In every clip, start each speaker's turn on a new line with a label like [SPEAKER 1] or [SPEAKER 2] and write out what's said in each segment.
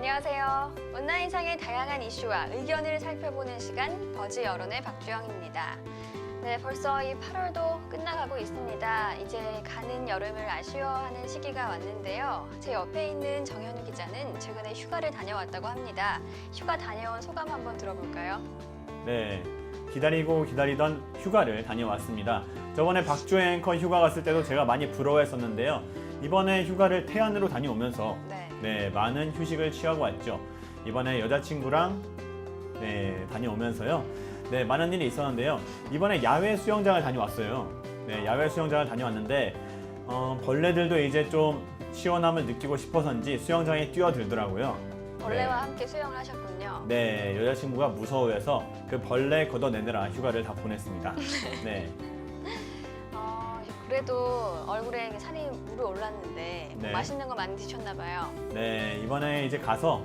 [SPEAKER 1] 안녕하세요. 온라인상의 다양한 이슈와 의견을 살펴보는 시간 버즈 여론의 박주영입니다. 네, 벌써 이 8월도 끝나가고 있습니다. 이제 가는 여름을 아쉬워하는 시기가 왔는데요. 제 옆에 있는 정현우 기자는 최근에 휴가를 다녀왔다고 합니다. 휴가 다녀온 소감 한번 들어볼까요?
[SPEAKER 2] 네, 기다리고 기다리던 휴가를 다녀왔습니다. 저번에 박주영 앵커 휴가 갔을 때도 제가 많이 부러워했었는데요. 이번에 휴가를 태안으로 다녀오면서 많은 휴식을 취하고 왔죠. 이번에 여자친구랑 다녀오면서요. 많은 일이 있었는데요. 이번에 야외 수영장을 다녀왔어요. 야외 수영장을 다녀왔는데 벌레들도 이제 좀 시원함을 느끼고 싶어서인지 수영장에 뛰어들더라고요.
[SPEAKER 1] 벌레와 함께 수영을 하셨군요.
[SPEAKER 2] 네, 여자친구가 무서워해서 그 벌레 걷어내느라 휴가를 다 보냈습니다. 네.
[SPEAKER 1] 그래도 얼굴에 살이 물어 올랐는데 맛있는 거 많이 드셨나 봐요.
[SPEAKER 2] 네, 이번에 이제 가서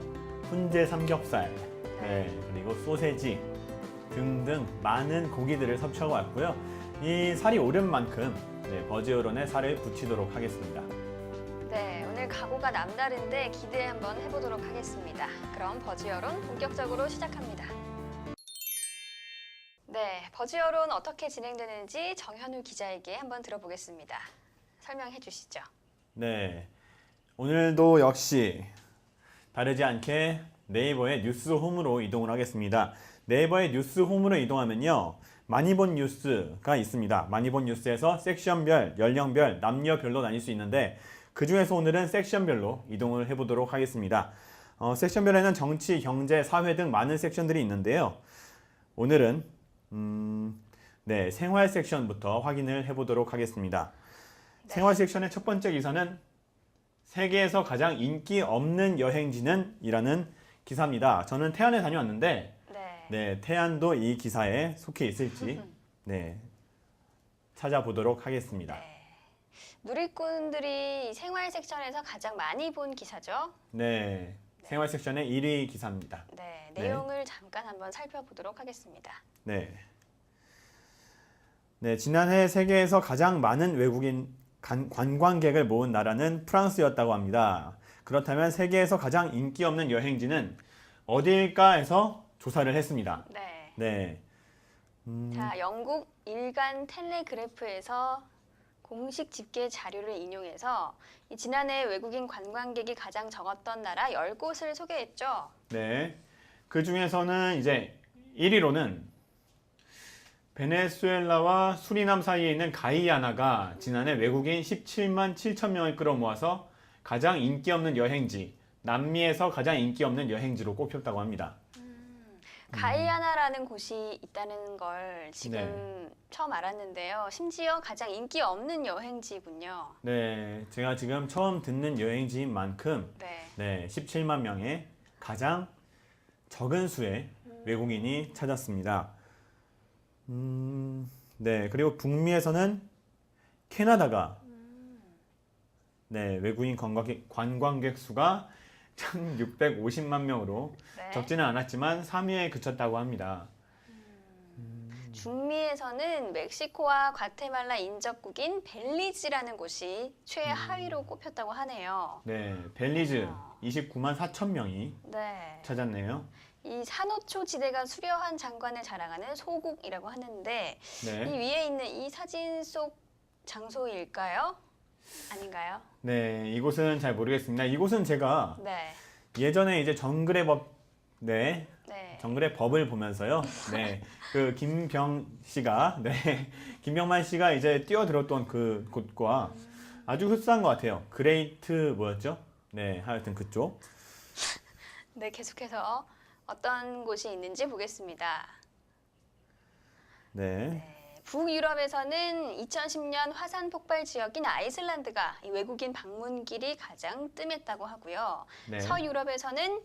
[SPEAKER 2] 훈제 삼겹살, 그리고 소세지 등등 많은 고기들을 섭취하고 왔고요. 이 살이 오른 만큼 버즈 여론에 살을 붙이도록 하겠습니다.
[SPEAKER 1] 네, 오늘 각오가 남다른데 기대 한번 해보도록 하겠습니다. 그럼 버즈 여론 본격적으로 시작합니다. 네, 버즈 여론 어떻게 진행되는지 정현우 기자에게 한번 들어보겠습니다. 설명해 주시죠.
[SPEAKER 2] 네, 오늘도 역시 다르지 않게 네이버의 뉴스홈으로 이동을 하겠습니다. 네이버의 뉴스홈으로 이동하면요. 많이 본 뉴스가 있습니다. 많이 본 뉴스에서 섹션별, 연령별, 남녀별로 나뉠 수 있는데 그 중에서 오늘은 섹션별로 이동을 해보도록 하겠습니다. 섹션별에는 정치, 경제, 사회 등 많은 섹션들이 있는데요. 오늘은 생활 섹션부터 확인을 해보도록 하겠습니다. 생활 섹션의 첫 번째 기사는 세계에서 가장 인기 없는 여행지는? 이라는 기사입니다. 저는 태안에 다녀왔는데 태안도 이 기사에 속해 있을지 찾아보도록 하겠습니다.
[SPEAKER 1] 누리꾼들이 생활 섹션에서 가장 많이 본 기사죠?
[SPEAKER 2] 네, 생활 섹션의 1위 기사입니다.
[SPEAKER 1] 내용을 잠깐 한번 살펴보도록 하겠습니다.
[SPEAKER 2] 지난해 세계에서 가장 많은 외국인 관광객을 모은 나라는 프랑스였다고 합니다. 그렇다면 세계에서 가장 인기 없는 여행지는 어디일까 해서 조사를 했습니다.
[SPEAKER 1] 자, 영국 일간 텔레그래프에서 공식 집계 자료를 인용해서 지난해 외국인 관광객이 가장 적었던 나라 10곳을 소개했죠.
[SPEAKER 2] 그 중에서는 이제 1위로는 베네수엘라와 수리남 사이에 있는 가이아나가 지난해 외국인 17만 7천 명을 끌어모아서 가장 인기 없는 여행지, 남미에서 가장 인기 없는 여행지로 꼽혔다고 합니다.
[SPEAKER 1] 가이아나라는 곳이 있다는 걸 지금 처음 알았는데요. 심지어 가장 인기 없는 여행지군요.
[SPEAKER 2] 제가 지금 처음 듣는 여행지인 만큼 17만 명의 가장 적은 수의 외국인이 찾았습니다. 그리고 북미에서는 캐나다가 외국인 관광객 수가 1,650만 명으로 적지는 않았지만 3위에 그쳤다고 합니다.
[SPEAKER 1] 중미에서는 멕시코와 과테말라 인접국인 벨리즈라는 곳이 최하위로 꼽혔다고 하네요.
[SPEAKER 2] 벨리즈 29만 4천 명이 찾았네요.
[SPEAKER 1] 이 산호초 지대가 수려한 장관을 자랑하는 소국이라고 하는데 이 위에 있는 이 사진 속 장소일까요? 아닌가요?
[SPEAKER 2] 이곳은 잘 모르겠습니다. 이곳은 제가 예전에 이제 정글의 법, 정글의 법을 보면서요. 그 김병만 씨가 이제 뛰어들었던 그 곳과 아주 흡사한 것 같아요. 그레이트 뭐였죠? 하여튼 그쪽.
[SPEAKER 1] 계속해서 어떤 곳이 있는지 보겠습니다. 북유럽에서는 2010년 화산 폭발 지역인 아이슬란드가 이 외국인 방문길이 가장 뜸했다고 하고요. 서유럽에서는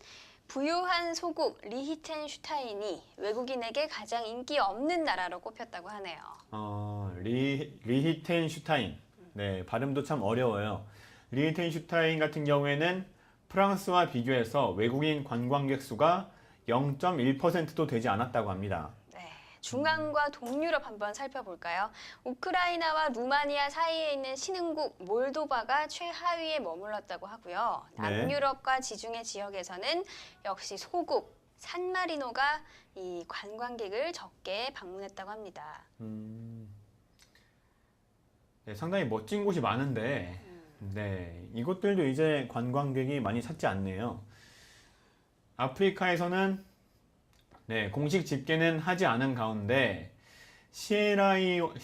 [SPEAKER 1] 부유한 소국 리히텐슈타인이 외국인에게 가장 인기 없는 나라로 꼽혔다고 하네요.
[SPEAKER 2] 리히텐슈타인. 발음도 참 어려워요. 리히텐슈타인 같은 경우에는 프랑스와 비교해서 외국인 관광객 수가 0.1%도 되지 않았다고 합니다.
[SPEAKER 1] 중앙과 동유럽 한번 살펴볼까요? 우크라이나와 루마니아 사이에 있는 신흥국 몰도바가 최하위에 머물렀다고 하고요.
[SPEAKER 2] 네.
[SPEAKER 1] 남유럽과 지중해 지역에서는 역시 소국 산마리노가 이 관광객을 적게 방문했다고 합니다.
[SPEAKER 2] 네, 상당히 멋진 곳이 많은데, 네, 이곳들도 이제 관광객이 많이 찾지 않네요. 아프리카에서는 네, 공식 집계는 하지 않은 가운데 시에라리온이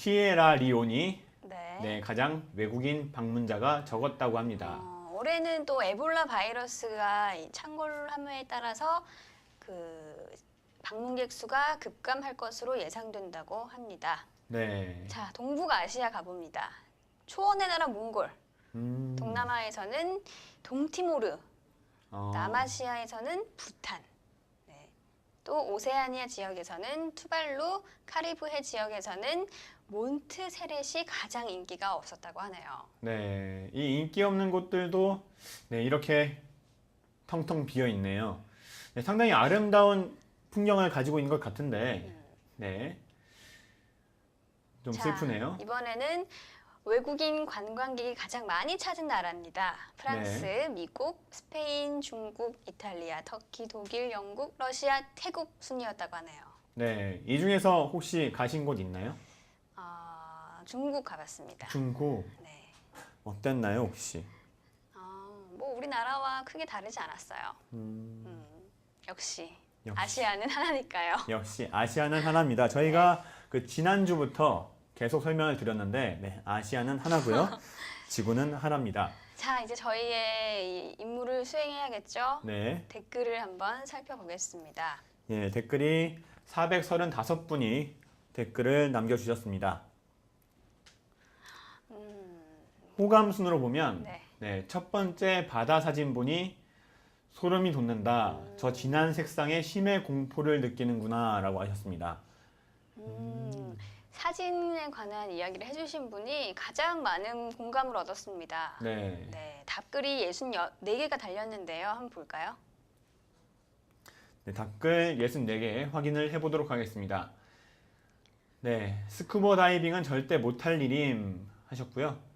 [SPEAKER 1] 네.
[SPEAKER 2] 네, 가장 외국인 방문자가 적었다고 합니다.
[SPEAKER 1] 올해는 또 에볼라 바이러스가 이 창궐함에 따라서 그 방문객 수가 급감할 것으로 예상된다고 합니다.
[SPEAKER 2] 네.
[SPEAKER 1] 자, 동북아시아 가봅니다. 초원의 나라 몽골, 동남아에서는 동티모르, 남아시아에서는 부탄, 네. 또 오세아니아 지역에서는 투발루, 카리브해 지역에서는 몬트세렛이 가장 인기가 없었다고 하네요.
[SPEAKER 2] 네, 이 인기 없는 곳들도 네, 이렇게 텅텅 비어 있네요. 네, 상당히 아름다운 풍경을 가지고 있는 것 같은데, 네, 좀
[SPEAKER 1] 자,
[SPEAKER 2] 슬프네요.
[SPEAKER 1] 이번에는 외국인 관광객이 가장 많이 찾은 나라입니다. 프랑스, 미국, 스페인, 중국, 이탈리아, 터키, 독일, 영국, 러시아, 태국 순이었다고 하네요.
[SPEAKER 2] 네, 이 중에서 혹시 가신 곳 있나요?
[SPEAKER 1] 중국 가봤습니다.
[SPEAKER 2] 중국
[SPEAKER 1] 네.
[SPEAKER 2] 어땠나요, 혹시?
[SPEAKER 1] 뭐 우리나라와 크게 다르지 않았어요. 역시 아시아는 하나니까요.
[SPEAKER 2] 역시 아시아는 하나입니다. 저희가 그 지난주부터 계속 설명을 드렸는데, 네, 아시아는 하나고요. 지구는 하나입니다.
[SPEAKER 1] 자, 이제 저희의 이 임무를 수행해야겠죠?
[SPEAKER 2] 네.
[SPEAKER 1] 댓글을 한번 살펴보겠습니다.
[SPEAKER 2] 예, 댓글이 435분이 댓글을 남겨주셨습니다. 호감 순으로 보면
[SPEAKER 1] 네.
[SPEAKER 2] 네, 첫 번째 바다 사진본이 소름이 돋는다. 저 진한 색상에 심해 공포를 느끼는구나 라고 하셨습니다.
[SPEAKER 1] 사진에 관한 이야기를 해주신 분이 가장 많은 공감을 얻었습니다.
[SPEAKER 2] 네.
[SPEAKER 1] 네, 답글이 64개가 달렸는데요. 한번 볼까요?
[SPEAKER 2] 네, 댓글 64개 확인을 해보도록 하겠습니다. 네, 스쿠버 다이빙은 절대 못할 일임 하셨고요.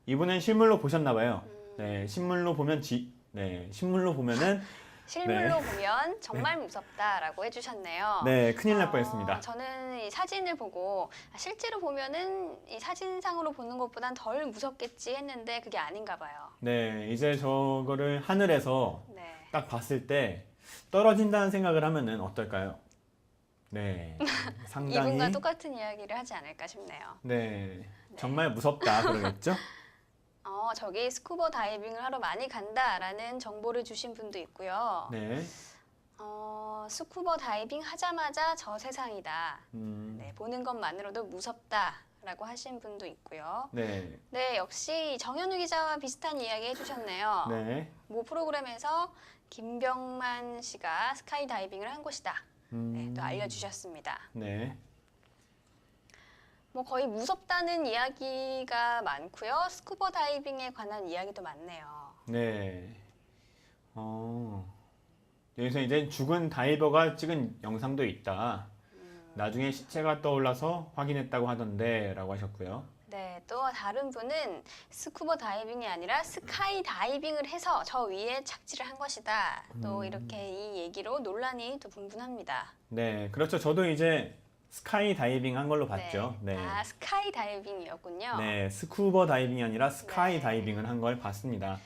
[SPEAKER 2] 이분은 실물로 보셨나봐요. 네, 실물로 보면은
[SPEAKER 1] 실물로 보면 정말 무섭다라고 해주셨네요.
[SPEAKER 2] 네, 큰일 날 뻔했습니다.
[SPEAKER 1] 저는 이 사진을 보고 실제로 보면은 이 사진상으로 보는 것보단 덜 무섭겠지 했는데 그게 아닌가 봐요.
[SPEAKER 2] 네, 이제 저거를 하늘에서
[SPEAKER 1] 네.
[SPEAKER 2] 딱 봤을 때 떨어진다는 생각을 하면은 어떨까요? 네, 상당히
[SPEAKER 1] 이분과 똑같은 이야기를 하지 않을까 싶네요.
[SPEAKER 2] 네, 정말 무섭다 그러겠죠?
[SPEAKER 1] 저기 스쿠버 다이빙을 하러 많이 간다라는 정보를 주신 분도 있고요.
[SPEAKER 2] 네,
[SPEAKER 1] 스쿠버 다이빙 하자마자 저 세상이다. 네, 보는 것만으로도 무섭다라고 하신 분도 있고요.
[SPEAKER 2] 네,
[SPEAKER 1] 네, 역시 정현우 기자와 비슷한 이야기 해주셨네요.
[SPEAKER 2] 네,
[SPEAKER 1] 모 프로그램에서 김병만 씨가 스카이 다이빙을 한 곳이다. 네, 또 알려주셨습니다.
[SPEAKER 2] 네,
[SPEAKER 1] 뭐 거의 무섭다는 이야기가 많고요. 스쿠버 다이빙에 관한 이야기도 많네요.
[SPEAKER 2] 네. 여기서 이제 죽은 다이버가 찍은 영상도 있다. 나중에 시체가 떠올라서 확인했다고 하던데 라고 하셨고요.
[SPEAKER 1] 네, 또 다른 분은 스쿠버 다이빙이 아니라 스카이 다이빙을 해서 저 위에 착지를 한 것이다. 또 이렇게 이 얘기로 논란이 또 분분합니다.
[SPEAKER 2] 네, 그렇죠. 저도 이제 스카이 다이빙 한 걸로 봤죠. 네.
[SPEAKER 1] 스카이 다이빙이었군요.
[SPEAKER 2] 네, 스쿠버 다이빙이 아니라 스카이
[SPEAKER 1] 네.
[SPEAKER 2] 다이빙을 한 걸 봤습니다.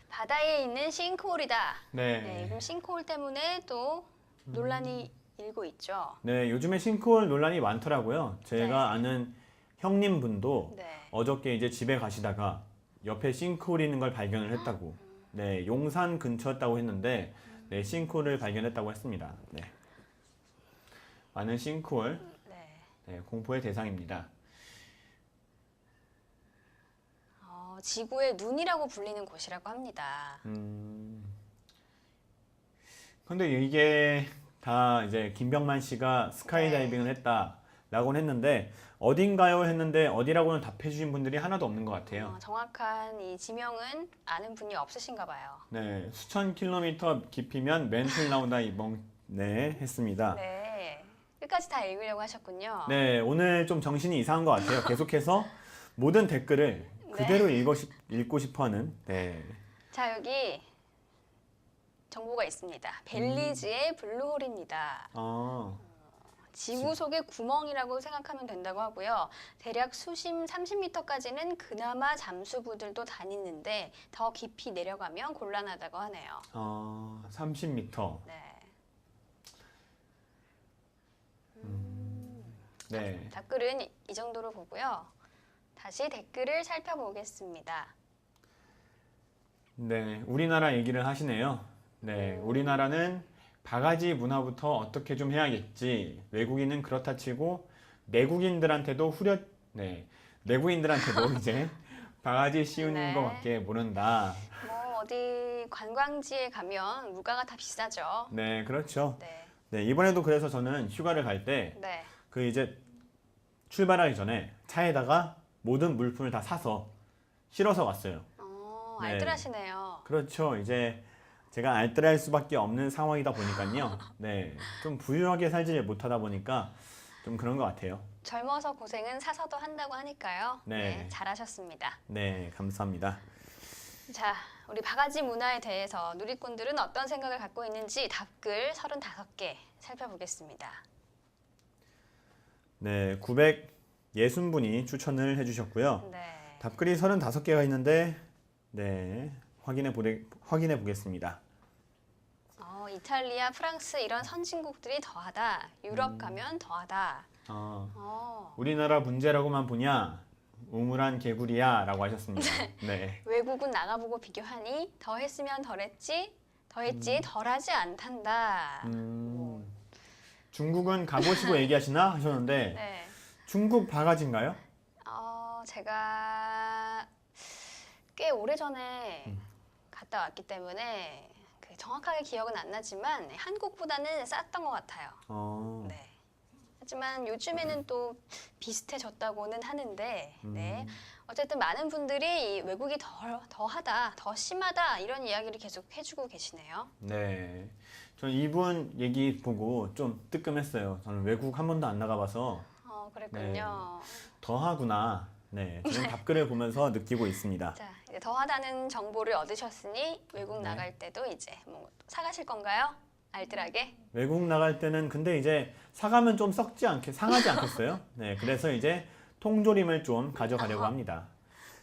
[SPEAKER 1] 바다에 있는 싱크홀이다.
[SPEAKER 2] 네.
[SPEAKER 1] 네, 요즘 싱크홀 때문에 또 논란이 일고 있죠.
[SPEAKER 2] 네, 요즘에 싱크홀 논란이 많더라고요. 제가
[SPEAKER 1] 네.
[SPEAKER 2] 아는 형님 분도
[SPEAKER 1] 네.
[SPEAKER 2] 어저께 이제 집에 가시다가 옆에 싱크홀이 있는 걸 발견을 했다고. 네, 용산 근처였다고 했는데 네, 싱크홀을 발견했다고 했습니다. 네. 많은 싱크홀
[SPEAKER 1] 네.
[SPEAKER 2] 네, 공포의 대상입니다.
[SPEAKER 1] 지구의 눈이라고 불리는 곳이라고 합니다.
[SPEAKER 2] 근데 이게 다 이제 김병만 씨가 스카이다이빙을 했다라고는 했는데 어딘가요 했는데 어디라고는 답해 주신 분들이 하나도 없는 것 같아요.
[SPEAKER 1] 정확한 이 지명은 아는 분이 없으신가 봐요.
[SPEAKER 2] 네, 수천 킬로미터 깊이면 멘틀 나온다 네, 했습니다.
[SPEAKER 1] 네. 끝까지 다 읽으려고 하셨군요.
[SPEAKER 2] 네, 오늘 좀 정신이 이상한 것 같아요. 계속해서 모든 댓글을 그대로 읽고 싶어하는. 네.
[SPEAKER 1] 자, 여기 정보가 있습니다. 벨리즈의 블루홀입니다.
[SPEAKER 2] 아,
[SPEAKER 1] 지구 속의 구멍이라고 생각하면 된다고 하고요. 대략 수심 30m까지는 그나마 잠수부들도 다니는데 더 깊이 내려가면 곤란하다고 하네요.
[SPEAKER 2] 30m.
[SPEAKER 1] 네.
[SPEAKER 2] 네.
[SPEAKER 1] 댓글은 이 정도로 보고요. 다시 댓글을 살펴보겠습니다.
[SPEAKER 2] 네, 우리나라 얘기를 하시네요. 네, 우리나라는 바가지 문화부터 어떻게 좀 해야겠지. 외국인은 그렇다 치고 내국인들한테도 내국인들한테도 이제 바가지 씌우는
[SPEAKER 1] 네.
[SPEAKER 2] 거밖에 모른다.
[SPEAKER 1] 뭐 어디 관광지에 가면 물가가 다 비싸죠.
[SPEAKER 2] 네, 그렇죠.
[SPEAKER 1] 네.
[SPEAKER 2] 네, 이번에도 그래서 저는 휴가를 갈 때
[SPEAKER 1] 네.
[SPEAKER 2] 그 이제 출발하기 전에 차에다가 모든 물품을 다 사서 실어서 왔어요. 네.
[SPEAKER 1] 알뜰하시네요.
[SPEAKER 2] 그렇죠. 이제 제가 알뜰할 수밖에 없는 상황이다 보니까요. 네, 좀 부유하게 살지 못하다 보니까 좀 그런 것 같아요.
[SPEAKER 1] 젊어서 고생은 사서도 한다고 하니까요.
[SPEAKER 2] 네.
[SPEAKER 1] 잘하셨습니다.
[SPEAKER 2] 네, 감사합니다.
[SPEAKER 1] 자, 우리 바가지 문화에 대해서 누리꾼들은 어떤 생각을 갖고 있는지 답글 35개 살펴보겠습니다.
[SPEAKER 2] 네, 960분이 추천을 해주셨고요.
[SPEAKER 1] 네.
[SPEAKER 2] 답글이 35개가 있는데, 네, 확인해 보겠습니다.
[SPEAKER 1] 이탈리아, 프랑스 이런 선진국들이 더하다. 유럽 가면 더하다.
[SPEAKER 2] 우리나라 문제라고만 보냐? 우물한 개구리야 라고 하셨습니다. 네.
[SPEAKER 1] 외국은 나가보고 비교하니 더했으면 덜했지, 더했지 덜하지 않단다.
[SPEAKER 2] 중국은 가보시고 얘기하시나 하셨는데
[SPEAKER 1] 네.
[SPEAKER 2] 중국 바가지인가요?
[SPEAKER 1] 제가 꽤 오래전에 갔다 왔기 때문에 정확하게 기억은 안 나지만 한국보다는 쌌던 것 같아요. 네. 하지만 요즘에는 또 비슷해졌다고는 하는데, 네. 어쨌든 많은 분들이 이 외국이 더하다, 더 심하다 이런 이야기를 계속 해주고 계시네요.
[SPEAKER 2] 네. 저는 이분 얘기 보고 좀 뜨끔했어요. 저는 외국 한 번도 안 나가봐서
[SPEAKER 1] 그랬군요.
[SPEAKER 2] 더하구나. 네. 지금 답글을 보면서 느끼고 있습니다.
[SPEAKER 1] 자, 이제 더하다는 정보를 얻으셨으니 외국
[SPEAKER 2] 네.
[SPEAKER 1] 나갈 때도 이제 뭐 사가실 건가요? 알뜰하게?
[SPEAKER 2] 외국 나갈 때는 근데 이제 사가면 좀 상하지 않겠어요? 네. 그래서 이제 통조림을 좀 가져가려고 합니다.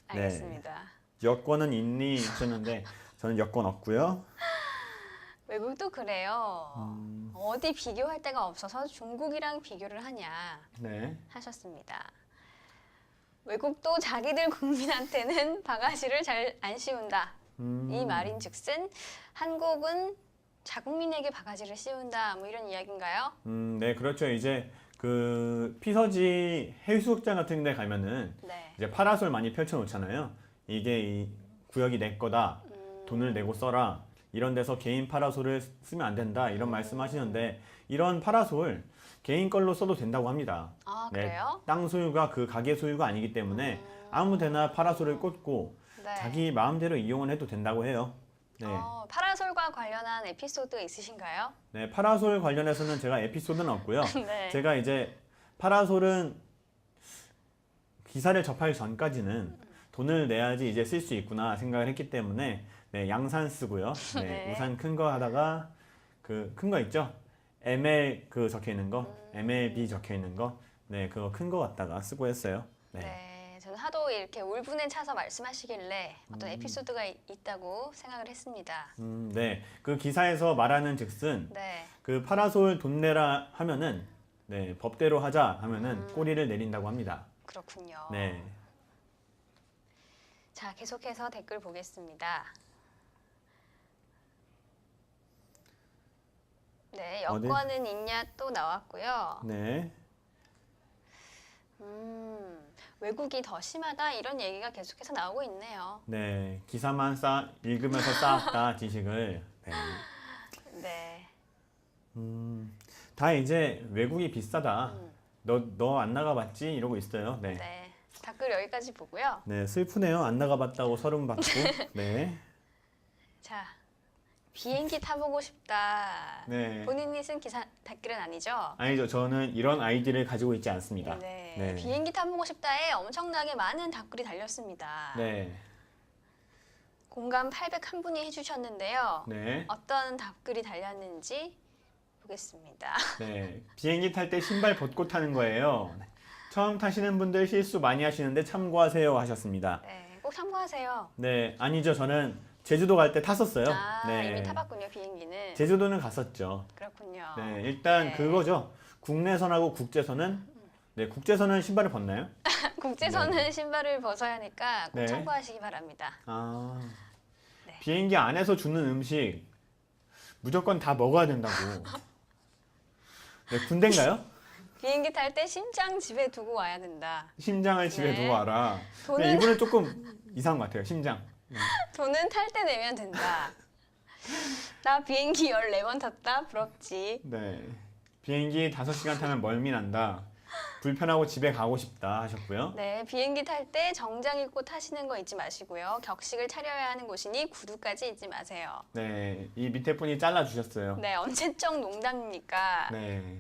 [SPEAKER 1] 알겠습니다.
[SPEAKER 2] 여권은 있니 하셨는데 저는 여권 없고요.
[SPEAKER 1] 외국도 그래요. 어디 비교할 데가 없어서 중국이랑 비교를 하냐
[SPEAKER 2] 네.
[SPEAKER 1] 하셨습니다. 외국도 자기들 국민한테는 바가지를 잘 안 씌운다. 이 말인즉슨 한국은 자국민에게 바가지를 씌운다. 뭐 이런 이야기인가요?
[SPEAKER 2] 네, 그렇죠. 이제 그 피서지 해수욕장 같은 데 가면은
[SPEAKER 1] 네.
[SPEAKER 2] 이제 파라솔 많이 펼쳐 놓잖아요. 이게 이 구역이 내 거다. 돈을 내고 써라. 이런 데서 개인 파라솔을 쓰면 안 된다. 이런 말씀하시는데 이런 파라솔 개인 걸로 써도 된다고 합니다.
[SPEAKER 1] 그래요?
[SPEAKER 2] 땅 소유가 그 가게 소유가 아니기 때문에 아무 데나 파라솔을 꽂고
[SPEAKER 1] 네.
[SPEAKER 2] 자기 마음대로 이용을 해도 된다고 해요. 네.
[SPEAKER 1] 파라솔과 관련한 에피소드 있으신가요?
[SPEAKER 2] 네, 파라솔 관련해서는 제가 에피소드는 없고요.
[SPEAKER 1] 네.
[SPEAKER 2] 제가 이제 파라솔은 기사를 접하기 전까지는 돈을 내야지 이제 쓸 수 있구나 생각을 했기 때문에 네, 양산 쓰고요. 네,
[SPEAKER 1] 네.
[SPEAKER 2] 우산 큰 거 하다가 그 큰 거 있죠? ML 그 적혀 있는 거, MLB 적혀 있는 거, 네, 그거 큰 거 갖다가 쓰고 했어요.
[SPEAKER 1] 네.
[SPEAKER 2] 네.
[SPEAKER 1] 저는 하도 이렇게 울분에 차서 말씀하시길래 어떤 에피소드가 있다고 생각을 했습니다.
[SPEAKER 2] 네, 그 기사에서 말하는 즉슨
[SPEAKER 1] 네.
[SPEAKER 2] 그 파라솔 돈 내라 하면은 네, 법대로 하자 하면은 꼬리를 내린다고 합니다.
[SPEAKER 1] 그렇군요.
[SPEAKER 2] 네.
[SPEAKER 1] 자, 계속해서 댓글 보겠습니다. 네,
[SPEAKER 2] 어디?
[SPEAKER 1] 여권은 있냐 또 나왔고요.
[SPEAKER 2] 네.
[SPEAKER 1] 외국이 더 심하다 이런 얘기가 계속해서 나오고 있네요.
[SPEAKER 2] 네, 기사만 읽으면서 쌓았다 지식을. 네.
[SPEAKER 1] 네.
[SPEAKER 2] 다 이제 외국이 비싸다. 너 안 나가봤지? 이러고 있어요. 네.
[SPEAKER 1] 네. 댓글 여기까지 보고요.
[SPEAKER 2] 네, 슬프네요. 안 나가봤다고 서름 받고. 네.
[SPEAKER 1] 자, 비행기 타보고 싶다.
[SPEAKER 2] 네.
[SPEAKER 1] 본인이 쓴 기사 댓글은 아니죠?
[SPEAKER 2] 아니죠. 저는 이런 아이디를 가지고 있지 않습니다.
[SPEAKER 1] 네.
[SPEAKER 2] 네.
[SPEAKER 1] 비행기 타보고 싶다에 엄청나게 많은 답글이 달렸습니다.
[SPEAKER 2] 네.
[SPEAKER 1] 공감 801분이 해주셨는데요.
[SPEAKER 2] 네.
[SPEAKER 1] 어떤 답글이 달렸는지 보겠습니다.
[SPEAKER 2] 네. 비행기 탈 때 신발 벗고 타는 거예요. 처음 타시는 분들 실수 많이 하시는데 참고하세요 하셨습니다.
[SPEAKER 1] 네, 꼭 참고하세요.
[SPEAKER 2] 네. 아니죠. 저는 제주도 갈 때 탔었어요.
[SPEAKER 1] 아,
[SPEAKER 2] 네.
[SPEAKER 1] 이미 타봤군요, 비행기는.
[SPEAKER 2] 제주도는 갔었죠.
[SPEAKER 1] 그렇군요.
[SPEAKER 2] 네. 일단
[SPEAKER 1] 네.
[SPEAKER 2] 그거죠. 국내선하고 국제선은 네, 국제선은 신발을 벗나요?
[SPEAKER 1] 국제선은 신발을 벗어야 하니까 꼭
[SPEAKER 2] 네.
[SPEAKER 1] 참고하시기 바랍니다.
[SPEAKER 2] 아.
[SPEAKER 1] 네.
[SPEAKER 2] 비행기 안에서 주는 음식 무조건 다 먹어야 된다고. 네, 군대인가요?
[SPEAKER 1] 비행기 탈 때 심장 집에 두고 와야 된다.
[SPEAKER 2] 심장을 집에
[SPEAKER 1] 네.
[SPEAKER 2] 두고 와라. 네,
[SPEAKER 1] 돈은,
[SPEAKER 2] 이분은 조금 이상한 것 같아요. 심장.
[SPEAKER 1] 돈은 탈 때 내면 된다. 나 비행기 14번 탔다. 부럽지.
[SPEAKER 2] 네. 비행기 5시간 타면 멀미 난다. 불편하고 집에 가고 싶다 하셨고요.
[SPEAKER 1] 네, 비행기 탈 때 정장 입고 타시는 거 잊지 마시고요. 격식을 차려야 하는 곳이니 구두까지 잊지 마세요.
[SPEAKER 2] 네. 이 밑에 분이 잘라 주셨어요.
[SPEAKER 1] 네, 언제적 농담입니까?
[SPEAKER 2] 네.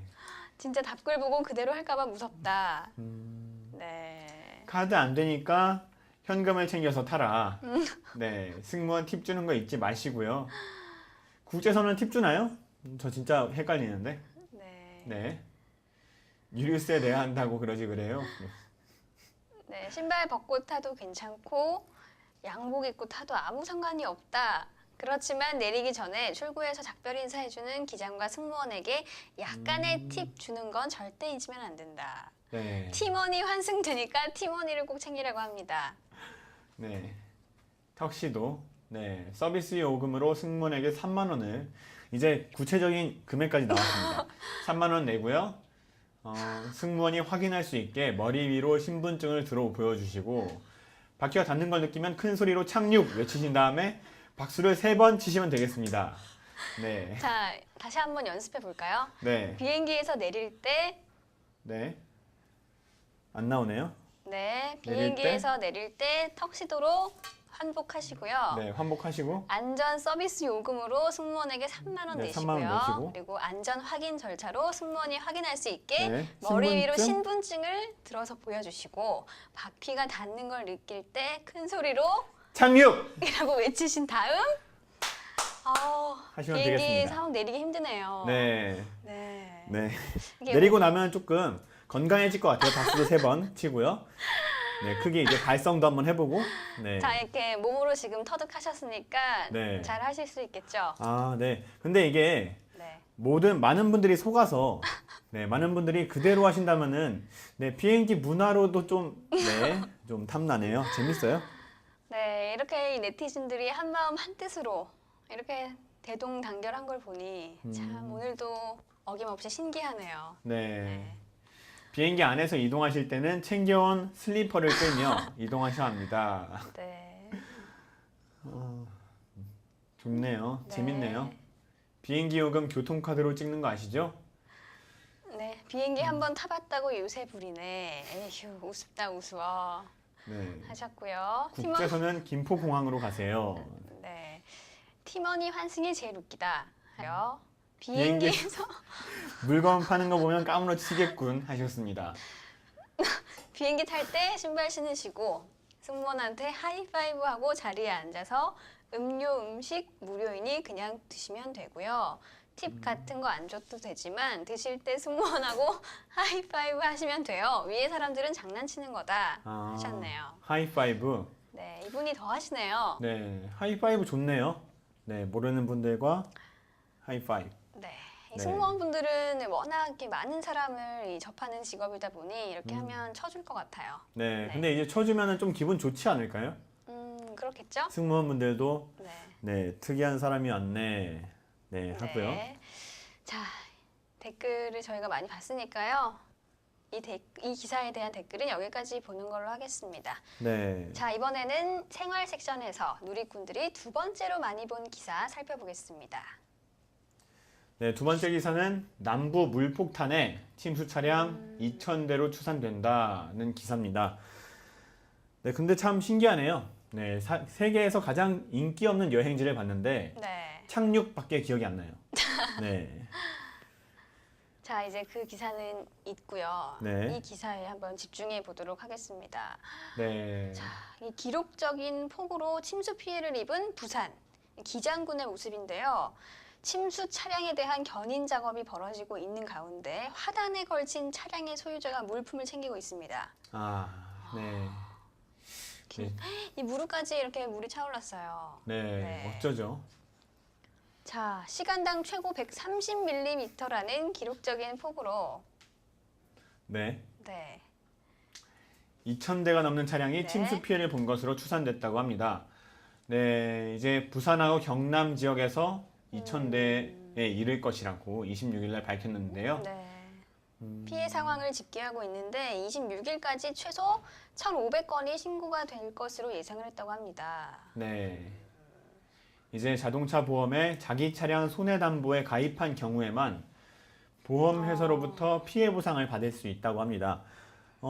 [SPEAKER 1] 진짜 답글 보고 그대로 할까봐 무섭다.
[SPEAKER 2] 음,
[SPEAKER 1] 네.
[SPEAKER 2] 카드 안 되니까 현금을 챙겨서 타라. 네. 승무원 팁 주는 거 잊지 마시고요. 국제선은 팁 주나요? 저 진짜 헷갈리는데.
[SPEAKER 1] 네.
[SPEAKER 2] 네. 유류세 내야 한다고 그러지 그래요.
[SPEAKER 1] 네, 신발 벗고 타도 괜찮고 양복 입고 타도 아무 상관이 없다. 그렇지만 내리기 전에 출구에서 작별 인사해주는 기장과 승무원에게 약간의 팁 주는 건 절대 잊으면 안 된다.
[SPEAKER 2] 네.
[SPEAKER 1] 팀원이 환승되니까 팀원이를 꼭 챙기라고 합니다.
[SPEAKER 2] 네. 턱시도. 네. 서비스 요금으로 승무원에게 3만 원을 이제 구체적인 금액까지 나왔습니다. 3만 원 내고요. 승무원이 확인할 수 있게 머리 위로 신분증을 들어 보여주시고 바퀴가 닿는 걸 느끼면 큰 소리로 착륙 외치신 다음에 박수를 3번 치시면 되겠습니다. 네.
[SPEAKER 1] 자, 다시 한번 연습해 볼까요?
[SPEAKER 2] 네.
[SPEAKER 1] 비행기에서 내릴 때,
[SPEAKER 2] 네. 안 나오네요.
[SPEAKER 1] 네,
[SPEAKER 2] 내릴
[SPEAKER 1] 비행기에서 내릴 때 턱시도로 환복하시고요.
[SPEAKER 2] 네. 환복하시고
[SPEAKER 1] 안전 서비스 요금으로 승무원에게 3만 원
[SPEAKER 2] 네,
[SPEAKER 1] 내시고요.
[SPEAKER 2] 3만 원 내시고.
[SPEAKER 1] 그리고 안전 확인 절차로 승무원이 확인할 수 있게
[SPEAKER 2] 네,
[SPEAKER 1] 머리 위로
[SPEAKER 2] 신분증.
[SPEAKER 1] 신분증을 들어서 보여주시고 바퀴가 닿는 걸 느낄 때 큰 소리로
[SPEAKER 2] 착륙!
[SPEAKER 1] 이라고 외치신 다음
[SPEAKER 2] 하시면
[SPEAKER 1] 비행기
[SPEAKER 2] 되겠습니다.
[SPEAKER 1] 상황 내리기 힘드네요.
[SPEAKER 2] 네.
[SPEAKER 1] 네.
[SPEAKER 2] 네.
[SPEAKER 1] 이게
[SPEAKER 2] 내리고 나면 조금 건강해질 것 같아요. 박수도 3번 치고요. 네, 크게 이제 발성도 한번 해보고. 네.
[SPEAKER 1] 자, 이렇게 몸으로 지금 터득하셨으니까
[SPEAKER 2] 네.
[SPEAKER 1] 잘 하실 수 있겠죠?
[SPEAKER 2] 아, 네. 근데 이게
[SPEAKER 1] 네.
[SPEAKER 2] 많은 분들이 속아서 네, 많은 분들이 그대로 하신다면은 네, 비행기 문화로도 좀 네, 좀 탐나네요. 재밌어요?
[SPEAKER 1] 네, 이렇게 이 네티즌들이 한 마음 한 뜻으로 이렇게 대동단결한 걸 보니 참 오늘도 어김없이 신기하네요.
[SPEAKER 2] 네.
[SPEAKER 1] 네.
[SPEAKER 2] 비행기 안에서 이동하실 때는 챙겨온 슬리퍼를 끌며 이동하셔야 합니다.
[SPEAKER 1] 네.
[SPEAKER 2] 좋네요.
[SPEAKER 1] 네.
[SPEAKER 2] 재밌네요. 비행기 요금 교통카드로 찍는 거 아시죠?
[SPEAKER 1] 네, 비행기 한번 타봤다고 요새 부리네. 에휴, 우습다 우스워
[SPEAKER 2] 네.
[SPEAKER 1] 하셨고요.
[SPEAKER 2] 국제선은 김포공항으로 가세요.
[SPEAKER 1] 네, 팀원이 환승이 제일 웃기다. 하요.
[SPEAKER 2] 비행기-
[SPEAKER 1] 비행기에서
[SPEAKER 2] 물건 파는 거 보면 까무러치겠군 하셨습니다.
[SPEAKER 1] 비행기 탈 때 신발 신으시고 승무원한테 하이파이브하고 자리에 앉아서 음료 음식 무료이니 그냥 드시면 되고요. 팁 같은 거 안 줘도 되지만 드실 때 승무원하고 하이파이브 하시면 돼요. 위에 사람들은 장난치는 거다 하셨네요.
[SPEAKER 2] 하이파이브.
[SPEAKER 1] 네, 이분이 더 하시네요.
[SPEAKER 2] 네, 하이파이브 좋네요. 네, 모르는 분들과 하이파이브.
[SPEAKER 1] 네, 이
[SPEAKER 2] 네.
[SPEAKER 1] 승무원분들은 워낙 이렇게 많은 사람을 접하는 직업이다 보니 이렇게 하면 쳐줄 것 같아요.
[SPEAKER 2] 네,
[SPEAKER 1] 네.
[SPEAKER 2] 근데 이제 쳐주면은 좀 기분 좋지 않을까요?
[SPEAKER 1] 그렇겠죠?
[SPEAKER 2] 승무원분들도
[SPEAKER 1] 네.
[SPEAKER 2] 네, 특이한 사람이 왔네. 네, 하고요.
[SPEAKER 1] 네. 자, 댓글을 저희가 많이 봤으니까요. 이 기사에 대한 댓글은 여기까지 보는 걸로 하겠습니다.
[SPEAKER 2] 네.
[SPEAKER 1] 자, 이번에는 생활 섹션에서 누리꾼들이 두 번째로 많이 본 기사 살펴보겠습니다.
[SPEAKER 2] 네, 두 번째 기사는 남부 물폭탄에 침수 차량 2,000대로 추산된다는 기사입니다. 네, 근데 참 신기하네요. 네, 세계에서 가장 인기 없는 여행지를 봤는데
[SPEAKER 1] 네.
[SPEAKER 2] 착륙밖에 기억이 안 나요. 네.
[SPEAKER 1] 자, 이제 그 기사는 있고요.
[SPEAKER 2] 네.
[SPEAKER 1] 이 기사에 한번 집중해 보도록 하겠습니다.
[SPEAKER 2] 네.
[SPEAKER 1] 자, 이 기록적인 폭우로 침수 피해를 입은 부산 기장군의 모습인데요. 침수 차량에 대한 견인 작업이 벌어지고 있는 가운데 화단에 걸친 차량의 소유자가 물품을 챙기고 있습니다.
[SPEAKER 2] 아, 네. 네.
[SPEAKER 1] 이 무릎까지 이렇게 물이 차올랐어요.
[SPEAKER 2] 네.
[SPEAKER 1] 네.
[SPEAKER 2] 어쩌죠?
[SPEAKER 1] 자, 시간당 최고 130mm라는 기록적인 폭우로
[SPEAKER 2] 네.
[SPEAKER 1] 네.
[SPEAKER 2] 2,000대가 넘는 차량이
[SPEAKER 1] 네.
[SPEAKER 2] 침수 피해를 본 것으로 추산됐다고 합니다. 네, 이제 부산하고 경남 지역에서 2,000대에 이를 것이라고 26일 날 밝혔는데요.
[SPEAKER 1] 네. 피해 상황을 집계하고 있는데 26일까지 최소 1,500건이 신고가 될 것으로 예상을 했다고 합니다.
[SPEAKER 2] 네. 이제 자동차 보험에 자기 차량 손해담보에 가입한 경우에만 보험회사로부터 피해 보상을 받을 수 있다고 합니다.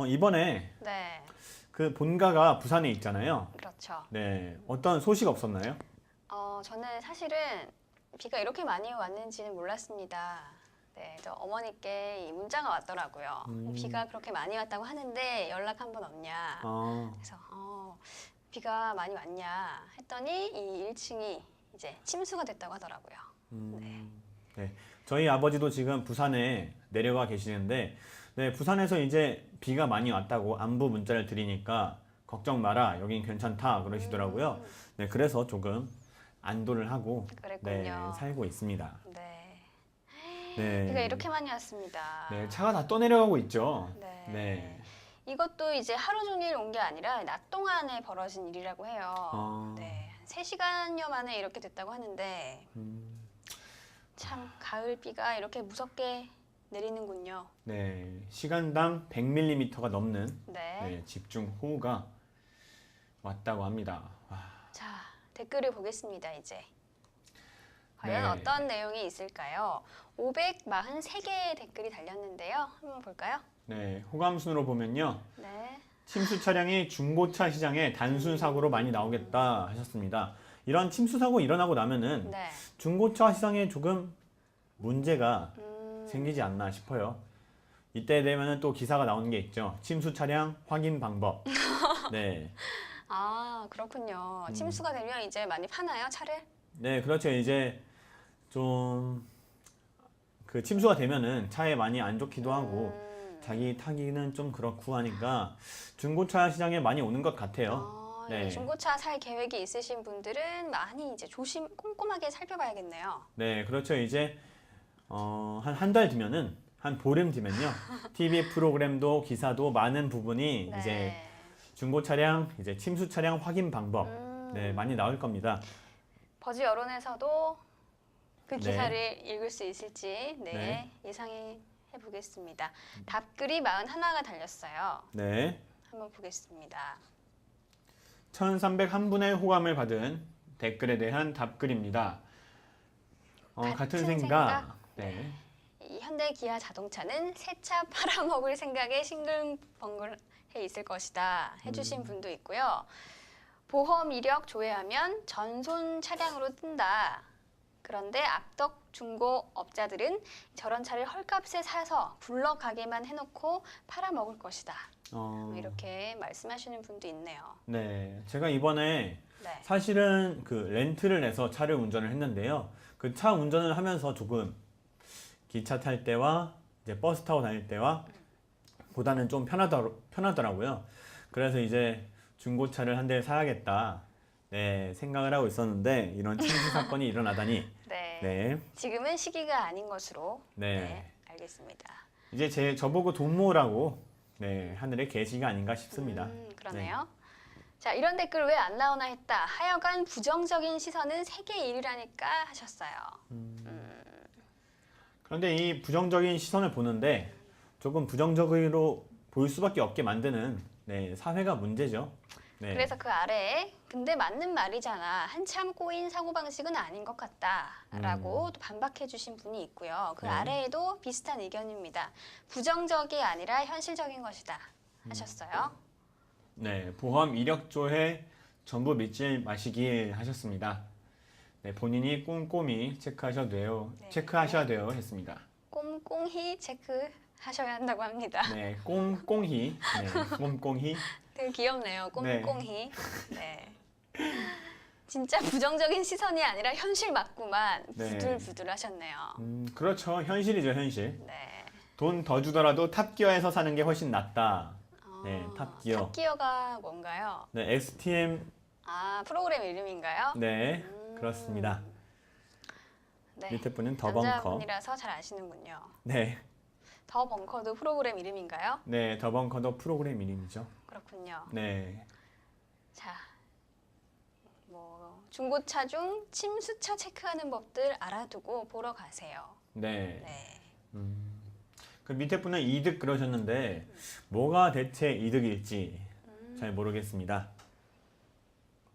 [SPEAKER 2] 이번에
[SPEAKER 1] 네,
[SPEAKER 2] 그 본가가 부산에 있잖아요.
[SPEAKER 1] 그렇죠.
[SPEAKER 2] 네, 어떤 소식 없었나요?
[SPEAKER 1] 저는 사실은 비가 이렇게 많이 왔는지는 몰랐습니다. 네, 저 어머니께 이 문자가 왔더라고요. 비가 그렇게 많이 왔다고 하는데 연락 한 번 없냐. 그래서 비가 많이 왔냐 했더니 이 1층이 이제 침수가 됐다고 하더라고요.
[SPEAKER 2] 네, 저희 아버지도 지금 부산에 내려가 계시는데, 네, 부산에서 이제 비가 많이 왔다고 안부 문자를 드리니까 걱정 마라, 여긴 괜찮다 그러시더라고요. 네, 그래서 조금 안도를 하고 네,
[SPEAKER 1] 그랬군요.
[SPEAKER 2] 살고 있습니다.
[SPEAKER 1] 네.
[SPEAKER 2] 네,
[SPEAKER 1] 비가 이렇게 많이 왔습니다.
[SPEAKER 2] 네, 차가 다 떠내려가고 있죠.
[SPEAKER 1] 네.
[SPEAKER 2] 네,
[SPEAKER 1] 이것도 이제 하루 종일 온 게 아니라 낮 동안에 벌어진 일이라고 해요. 네. 한 3시간여 만에 이렇게 됐다고 하는데 참 가을 비가 이렇게 무섭게 내리는군요.
[SPEAKER 2] 네, 시간당 100mm가 넘는
[SPEAKER 1] 네.
[SPEAKER 2] 네, 집중 호우가 왔다고 합니다. 와,
[SPEAKER 1] 자, 댓글을 보겠습니다, 이제. 과연
[SPEAKER 2] 네.
[SPEAKER 1] 어떤 내용이 있을까요? 543개의 댓글이 달렸는데요. 한번 볼까요?
[SPEAKER 2] 네, 호감순으로 보면요.
[SPEAKER 1] 네.
[SPEAKER 2] 침수 차량이 중고차 시장에 단순 사고로 많이 나오겠다 하셨습니다. 이런 침수 사고 일어나고 나면은
[SPEAKER 1] 네.
[SPEAKER 2] 중고차 시장에 조금 문제가 생기지 않나 싶어요. 이때 되면은 또 기사가 나오는 게 있죠. 침수 차량 확인 방법. 네.
[SPEAKER 1] 아, 그렇군요. 침수가 되면 이제 많이 파나요, 차를?
[SPEAKER 2] 네, 그렇죠. 이제 좀 그 침수가 되면은 차에 많이 안 좋기도 하고 자기 타기는 좀 그렇고 하니까 중고차 시장에 많이 오는 것 같아요.
[SPEAKER 1] 예,
[SPEAKER 2] 네.
[SPEAKER 1] 중고차 살 계획이 있으신 분들은 많이 이제 꼼꼼하게 살펴봐야겠네요.
[SPEAKER 2] 네, 그렇죠. 이제 한 달 뒤면은 한 보름 뒤면요. TV 프로그램도 기사도 많은 부분이
[SPEAKER 1] 네.
[SPEAKER 2] 이제 중고 차량, 이제 침수 차량 확인 방법 네, 많이 나올 겁니다.
[SPEAKER 1] 버즈 여론에서도 그
[SPEAKER 2] 네.
[SPEAKER 1] 기사를 읽을 수 있을지
[SPEAKER 2] 네.
[SPEAKER 1] 예상해 보겠습니다. 답글이 41가 달렸어요.
[SPEAKER 2] 네.
[SPEAKER 1] 한번 보겠습니다.
[SPEAKER 2] 1301분의 호감을 받은 댓글에 대한 답글입니다. 같은 생각. 네.
[SPEAKER 1] 이 현대 기아 자동차는 새 차 팔아먹을 생각에 싱글벙글해 있을 것이다 해주신 분도 있고요. 보험 이력 조회하면 전손 차량으로 뜬다. 그런데 악덕 중고업자들은 저런 차를 헐값에 사서 굴러가게만 해놓고 팔아먹을 것이다. 이렇게 말씀하시는 분도 있네요.
[SPEAKER 2] 네. 제가 이번에
[SPEAKER 1] 네.
[SPEAKER 2] 사실은 그 렌트를 내서 차를 운전을 했는데요. 그 차 운전을 하면서 조금 기차 탈 때와 이제 버스 타고 다닐 때와 보다는 좀 편하더라고요. 그래서 이제 중고차를 한 대 사야겠다. 네, 생각을 하고 있었는데 이런 침수 사건이 일어나다니.
[SPEAKER 1] 네.
[SPEAKER 2] 네.
[SPEAKER 1] 지금은 시기가 아닌 것으로
[SPEAKER 2] 네.
[SPEAKER 1] 알겠습니다.
[SPEAKER 2] 이제 저보고 돈 모으라고 네, 하늘의 계시가 아닌가 싶습니다.
[SPEAKER 1] 그러네요. 자, 이런 댓글 왜 안 나오나 했다. 하여간 부정적인 시선은 세계 일이라니까 하셨어요.
[SPEAKER 2] 그런데 이 부정적인 시선을 보는데 조금 부정적으로 보일 수밖에 없게 만드는 네, 사회가 문제죠. 네.
[SPEAKER 1] 그래서 그 아래에 근데 맞는 말이잖아. 한참 꼬인 사고방식은 아닌 것 같다라고 또 반박해 주신 분이 있고요. 그
[SPEAKER 2] 네.
[SPEAKER 1] 아래에도 비슷한 의견입니다. 부정적이 아니라 현실적인 것이다 하셨어요.
[SPEAKER 2] 네, 보험 이력 조회 전부 믿지 마시길 하셨습니다. 네, 본인이 꼼꼼히 체크하셔야 돼요.
[SPEAKER 1] 네.
[SPEAKER 2] 체크하셔야 돼요 했습니다.
[SPEAKER 1] 꼼꼼히 체크하셔야 한다고 합니다.
[SPEAKER 2] 네, 꼼꼼히. 네, 꼼꼼히.
[SPEAKER 1] 되게 귀엽네요.
[SPEAKER 2] 네.
[SPEAKER 1] 꼼꼼히. 네. 진짜 부정적인 시선이 아니라 현실 맞구만
[SPEAKER 2] 네.
[SPEAKER 1] 부들부들 하셨네요.
[SPEAKER 2] 그렇죠. 현실이죠, 현실.
[SPEAKER 1] 네.
[SPEAKER 2] 돈 더 주더라도 탑기어에서 사는 게 훨씬 낫다. 네,
[SPEAKER 1] 어,
[SPEAKER 2] 탑기어.
[SPEAKER 1] 탑기어가 뭔가요?
[SPEAKER 2] 네, STM.
[SPEAKER 1] 아, 프로그램 이름인가요?
[SPEAKER 2] 네, 그렇습니다.
[SPEAKER 1] 네.
[SPEAKER 2] 밑에 분은 더 벙커.
[SPEAKER 1] 남자분이라서 잘 아시는군요.
[SPEAKER 2] 네,
[SPEAKER 1] 더 벙커도 프로그램 이름인가요?
[SPEAKER 2] 네, 더 벙커도 프로그램 이름이죠.
[SPEAKER 1] 그렇군요.
[SPEAKER 2] 네,
[SPEAKER 1] 자, 뭐 중고차 중 침수차 체크하는 법들 알아두고 보러 가세요.
[SPEAKER 2] 네.
[SPEAKER 1] 네.
[SPEAKER 2] 그 밑에 분은 이득 그러셨는데 뭐가 대체 이득일지 잘 모르겠습니다.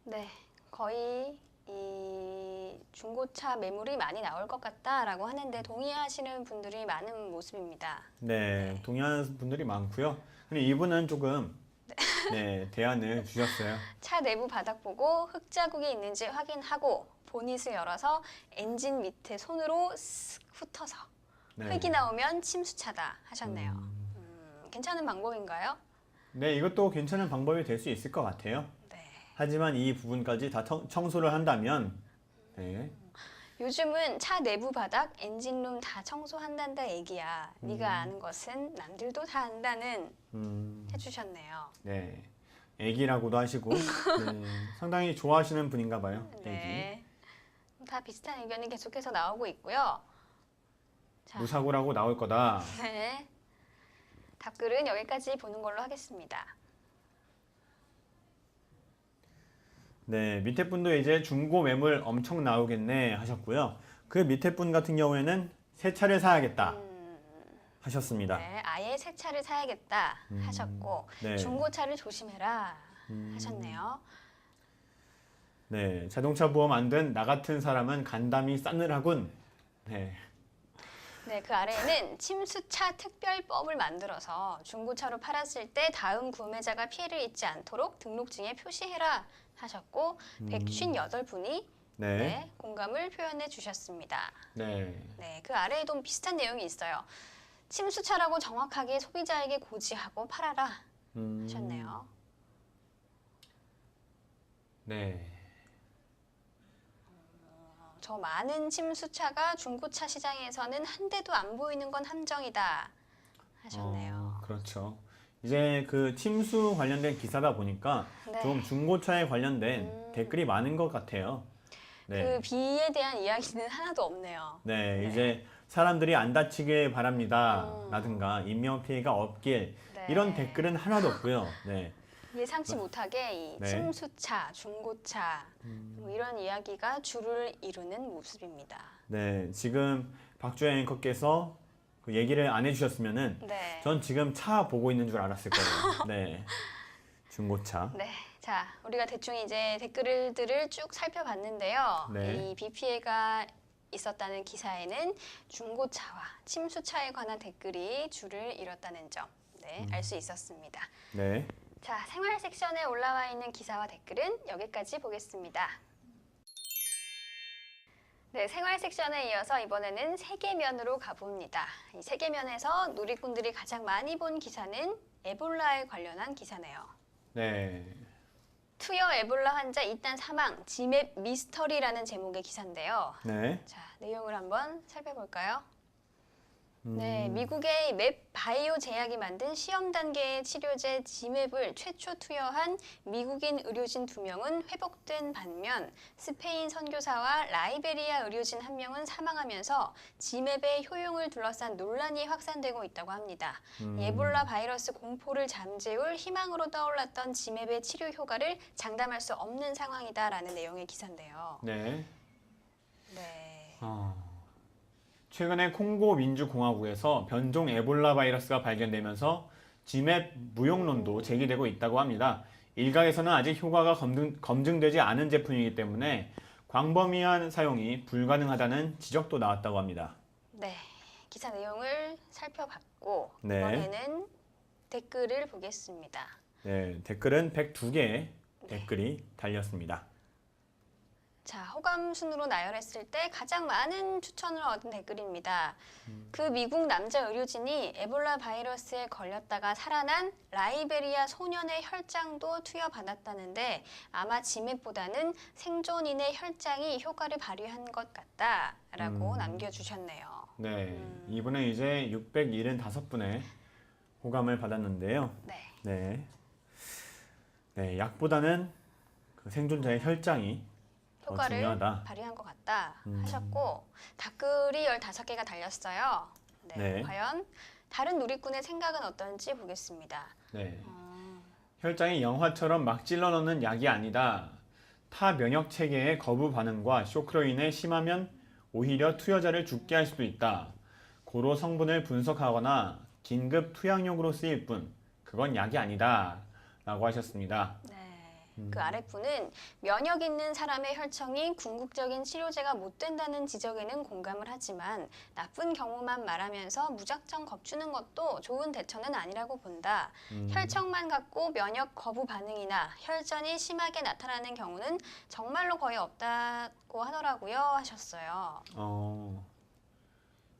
[SPEAKER 1] 네, 거의 이 중고차 매물이 많이 나올 것 같다라고 하는데 동의하시는 분들이 많은 모습입니다.
[SPEAKER 2] 네, 동의하는 분들이 많고요. 근데 이분은 조금 네, 대안을 주셨어요.
[SPEAKER 1] 차 내부 바닥 보고 흙 자국이 있는지 확인하고 보닛을 열어서 엔진 밑에 손으로 쓱 훑어서
[SPEAKER 2] 네.
[SPEAKER 1] 흙이 나오면 침수차다 하셨네요. 괜찮은 방법인가요?
[SPEAKER 2] 네, 이것도 괜찮은 방법이 될 수 있을 것 같아요.
[SPEAKER 1] 네.
[SPEAKER 2] 하지만 이 부분까지 다 청소를 한다면 네,
[SPEAKER 1] 요즘은 차 내부 바닥, 엔진룸 다 청소한단다 얘기야. 네가 아는 것은 남들도 다 안다는 해주셨네요.
[SPEAKER 2] 네, 애기라고도 하시고 네, 상당히 좋아하시는 분인가 봐요. 애기.
[SPEAKER 1] 네. 다 비슷한 의견이 계속해서 나오고 있고요. 자,
[SPEAKER 2] 무사고라고 나올 거다.
[SPEAKER 1] 네. 답글은 여기까지 보는 걸로 하겠습니다.
[SPEAKER 2] 네, 밑에 분도 이제 중고 매물 엄청 나오겠네 하셨고요. 그 밑에 분 같은 경우에는 새 차를 사야겠다 하셨습니다.
[SPEAKER 1] 네, 아예 새 차를 사야겠다 하셨고
[SPEAKER 2] 네.
[SPEAKER 1] 중고차를 조심해라 하셨네요.
[SPEAKER 2] 네, 자동차 보험 안 된 나 같은 사람은 간담이 싸늘하군. 네,
[SPEAKER 1] 네, 그 아래에는 침수차 특별법을 만들어서 중고차로 팔았을 때 다음 구매자가 피해를 입지 않도록 등록증에 표시해라 하셨고 158분이
[SPEAKER 2] 네,
[SPEAKER 1] 네, 공감을 표현해 주셨습니다.
[SPEAKER 2] 네,
[SPEAKER 1] 네, 그 아래에도 비슷한 내용이 있어요. 침수차라고 정확하게 소비자에게 고지하고 팔아라 하셨네요.
[SPEAKER 2] 네,
[SPEAKER 1] 저 많은 침수차가 중고차 시장에서는 한 대도 안 보이는 건 함정이다 하셨네요.
[SPEAKER 2] 그렇죠. 이제 그 침수 관련된 기사다 보니까
[SPEAKER 1] 네.
[SPEAKER 2] 좀 중고차에 관련된 댓글이 많은 것 같아요. 네.
[SPEAKER 1] 그 비에 대한 이야기는 하나도 없네요.
[SPEAKER 2] 네, 이제 사람들이 안 다치길 바랍니다. 라든가 인명 피해가 없길
[SPEAKER 1] 네.
[SPEAKER 2] 이런 댓글은 하나도 없고요. 네,
[SPEAKER 1] 예상치 못하게 이
[SPEAKER 2] 네.
[SPEAKER 1] 침수차, 중고차 뭐 이런 이야기가 주를 이루는 모습입니다.
[SPEAKER 2] 네, 지금 박주혜 앵커께서 그 얘기를 안 해주셨으면은
[SPEAKER 1] 네.
[SPEAKER 2] 전 지금 차 보고 있는 줄 알았을 거예요. 네, 중고차.
[SPEAKER 1] 네. 자, 우리가 대충 이제 댓글들을 쭉 살펴봤는데요.
[SPEAKER 2] 네.
[SPEAKER 1] 이 비 피해가 있었다는 기사에는 중고차와 침수차에 관한 댓글이 줄을 이뤘다는 점, 네, 알 수 있었습니다.
[SPEAKER 2] 네,
[SPEAKER 1] 자, 생활 섹션에 올라와 있는 기사와 댓글은 여기까지 보겠습니다. 네, 생활 섹션에 이어서 이번에는 세계면으로 가봅니다. 이 세계면에서 누리꾼들이 가장 많이 본 기사는 에볼라에 관련한 기사네요.
[SPEAKER 2] 네,
[SPEAKER 1] 투여 에볼라 환자 잇단 사망, 지맵 미스터리라는 제목의 기사인데요.
[SPEAKER 2] 네,
[SPEAKER 1] 자, 내용을 한번 살펴볼까요? 네, 미국의 맵 바이오 제약이 만든 시험 단계의 치료제 지맵을 최초 투여한 미국인 의료진 2명은 회복된 반면 스페인 선교사와 라이베리아 의료진 1명은 사망하면서 지맵의 효용을 둘러싼 논란이 확산되고 있다고 합니다. 에볼라 바이러스 공포를 잠재울 희망으로 떠올랐던 지맵의 치료 효과를 장담할 수 없는 상황이다라는 내용의 기사인데요.
[SPEAKER 2] 네.
[SPEAKER 1] 네.
[SPEAKER 2] 최근에 콩고 민주공화국에서 변종 에볼라 바이러스가 발견되면서 지맵 무용론도 제기되고 있다고 합니다. 일각에서는 아직 효과가 검증되지 않은 제품이기 때문에 광범위한 사용이 불가능하다는 지적도 나왔다고 합니다.
[SPEAKER 1] 네, 기사 내용을 살펴봤고
[SPEAKER 2] 네.
[SPEAKER 1] 이번에는 댓글을 보겠습니다.
[SPEAKER 2] 네, 댓글은 102개의 댓글이 달렸습니다.
[SPEAKER 1] 자, 호감 순으로 나열했을 때 가장 많은 추천을 얻은 댓글입니다. 그 미국 남자 의료진이 에볼라 바이러스에 걸렸다가 살아난 라이베리아 소년의 혈장도 투여받았다는데 아마 지맵보다는 생존인의 혈장이 효과를 발휘한 것 같다라고 남겨주셨네요.
[SPEAKER 2] 네, 이분은 이제 675분의 호감을 받았는데요.
[SPEAKER 1] 네.
[SPEAKER 2] 네, 네, 약보다는 그 생존자의 혈장이 더
[SPEAKER 1] 효과를
[SPEAKER 2] 중요하다.
[SPEAKER 1] 발휘한 것 같다 하셨고 댓글이 15개가 달렸어요. 네,
[SPEAKER 2] 네.
[SPEAKER 1] 과연 다른 누리꾼의 생각은 어떤지 보겠습니다.
[SPEAKER 2] 네, 혈장이 영화처럼 막 찔러 넣는 약이 아니다. 타 면역 체계의 거부 반응과 쇼크로 인해 심하면 오히려 투여자를 죽게 할 수도 있다. 고로 성분을 분석하거나 긴급 투약용으로 쓰일 뿐 그건 약이 아니다. 라고 하셨습니다.
[SPEAKER 1] 네, 그 아랫분은 면역 있는 사람의 혈청이 궁극적인 치료제가 못 된다는 지적에는 공감을 하지만 나쁜 경우만 말하면서 무작정 겁주는 것도 좋은 대처는 아니라고 본다. 혈청만 갖고 면역 거부 반응이나 혈전이 심하게 나타나는 경우는 정말로 거의 없다고 하더라고요 하셨어요.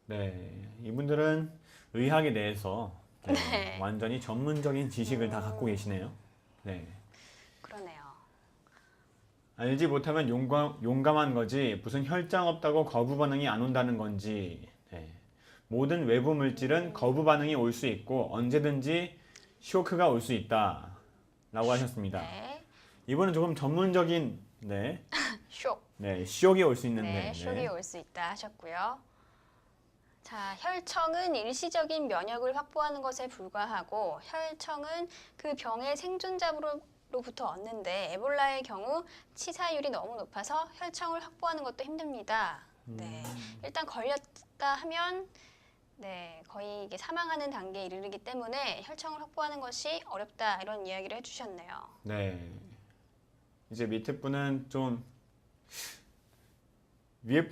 [SPEAKER 2] 네, 이분들은 의학에 대해서 네,
[SPEAKER 1] 네.
[SPEAKER 2] 완전히 전문적인 지식을 다 갖고 계시네요. 네.
[SPEAKER 1] 그러네요.
[SPEAKER 2] 알지 못하면 용감한 거지 무슨 혈장 없다고 거부 반응이 안 온다는 건지. 네. 모든 외부 물질은 거부 반응이 올 수 있고 언제든지 쇼크가 올 수 있다 라고 하셨습니다.
[SPEAKER 1] 네,
[SPEAKER 2] 이분은 조금 전문적인
[SPEAKER 1] 쇼.
[SPEAKER 2] 쇼크가 올 수 있는데
[SPEAKER 1] 네, 쇼크가 올 수 있다 하셨고요. 자, 혈청은 일시적인 면역을 확보하는 것에 불과하고 혈청은 그 병의 생존자로부터 얻는데 에볼라의 경우 치사율이 너무 높아서 혈청을 확보하는 것도 힘듭니다. 네, 일단 걸렸다 하면 네, 거의 이게 사망하는 단계에 이르기 때문에 혈청을 확보하는 것이 어렵다 이런 이야기를 해주셨네요.
[SPEAKER 2] 네. 이제 밑에 분은 좀 위에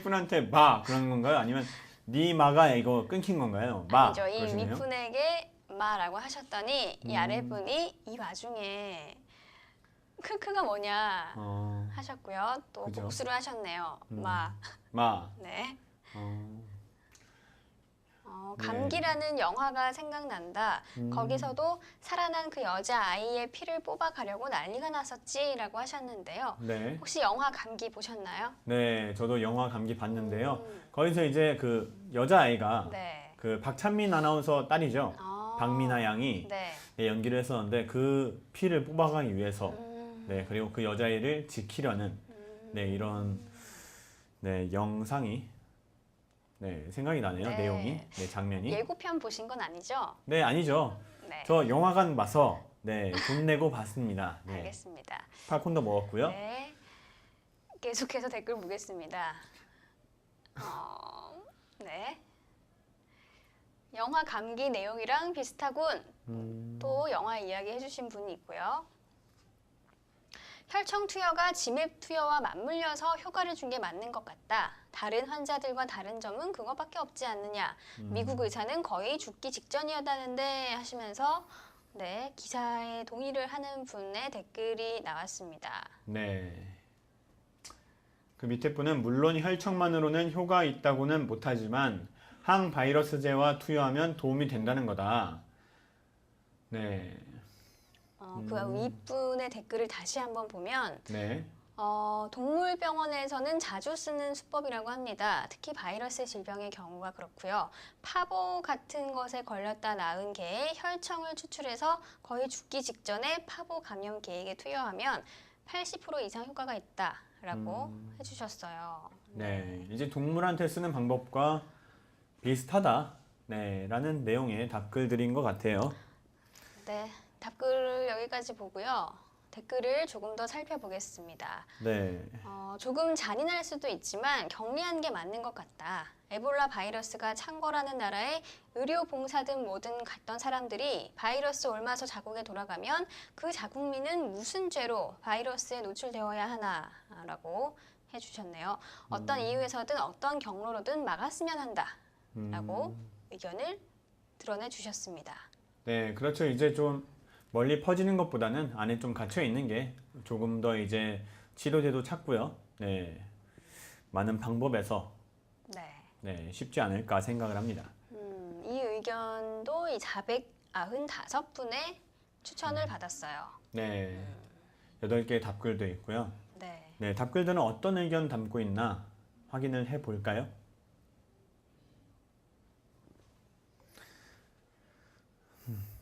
[SPEAKER 2] 분한테 마 그런 건가요? 아니면 네 마가 이거 끊긴 건가요? 마
[SPEAKER 1] 아니죠. 이
[SPEAKER 2] 그러시네요.
[SPEAKER 1] 윗분에게 마라고 하셨더니 이 아랫분이 이 와중에 크크가 뭐냐 하셨고요. 또
[SPEAKER 2] 그죠.
[SPEAKER 1] 복수를 하셨네요. 마.
[SPEAKER 2] 마.
[SPEAKER 1] 네.
[SPEAKER 2] 네.
[SPEAKER 1] 감기라는 영화가 생각난다. 거기서도 살아난 그 여자아이의 피를 뽑아가려고 난리가 났었지라고 하셨는데요.
[SPEAKER 2] 네.
[SPEAKER 1] 혹시 영화 감기 보셨나요?
[SPEAKER 2] 네, 저도 영화 감기 봤는데요. 거기서 이제 그 여자아이가
[SPEAKER 1] 네.
[SPEAKER 2] 그 박찬민 아나운서 딸이죠. 박민아 양이
[SPEAKER 1] 네.
[SPEAKER 2] 연기를 했었는데 그 피를 뽑아가기 위해서 네, 그리고 그 여자아이를 지키려는 네, 이런 네, 영상이 네, 생각이 나네요.
[SPEAKER 1] 네.
[SPEAKER 2] 내용이. 네, 장면이.
[SPEAKER 1] 예고편 보신 건 아니죠?
[SPEAKER 2] 네, 아니죠.
[SPEAKER 1] 네.
[SPEAKER 2] 저 영화관 가서 네, 돈 내고 봤습니다. 네.
[SPEAKER 1] 알겠습니다.
[SPEAKER 2] 팝콘도 먹었고요.
[SPEAKER 1] 네. 계속해서 댓글 보겠습니다. 네. 영화 감기 내용이랑 비슷하군. 또 영화 이야기 해주신 분이 있고요. 혈청 투여가 지맵 투여와 맞물려서 효과를 준 게 맞는 것 같다. 다른 환자들과 다른 점은 그거밖에 없지 않느냐. 미국 의사는 거의 죽기 직전이었다는데 하시면서 네, 기사에 동의를 하는 분의 댓글이 나왔습니다.
[SPEAKER 2] 네. 그 밑에 분은 물론 혈청만으로는 효과 있다고는 못하지만 항바이러스제와 투여하면 도움이 된다는 거다. 네.
[SPEAKER 1] 그 윗분의 댓글을 다시 한번 보면
[SPEAKER 2] 네.
[SPEAKER 1] 동물병원에서는 자주 쓰는 수법이라고 합니다. 특히 바이러스 질병의 경우가 그렇고요. 파보 같은 것에 걸렸다 나은 개의 혈청을 추출해서 거의 죽기 직전에 파보 감염 개에게 투여하면 80% 이상 효과가 있다라고 해주셨어요.
[SPEAKER 2] 네. 이제 동물한테 쓰는 방법과 비슷하다. 네. 라는 내용의 답글들인 것 같아요.
[SPEAKER 1] 네, 답글을 여기까지 보고요. 댓글을 조금 더 살펴보겠습니다.
[SPEAKER 2] 네.
[SPEAKER 1] 조금 잔인할 수도 있지만 격리한 게 맞는 것 같다. 에볼라 바이러스가 창궐하는 나라에 의료 봉사든 뭐든 갔던 사람들이 바이러스 옮아서 자국에 돌아가면 그 자국민은 무슨 죄로 바이러스에 노출되어야 하나라고 해주셨네요. 어떤 이유에서든 어떤 경로로든 막았으면 한다라고 의견을 드러내 주셨습니다.
[SPEAKER 2] 네, 그렇죠. 이제 좀 멀리 퍼지는 것보다는 안에 좀 갇혀 있는 게 조금 더 이제 치료제도 찾고요. 네, 많은 방법에서
[SPEAKER 1] 네.
[SPEAKER 2] 네, 쉽지 않을까 생각을 합니다.
[SPEAKER 1] 이 의견도 이 495분의 추천을 받았어요.
[SPEAKER 2] 네, 8개의 답글도 있고요.
[SPEAKER 1] 네.
[SPEAKER 2] 네, 답글들은 어떤 의견 담고 있나 확인을 해 볼까요?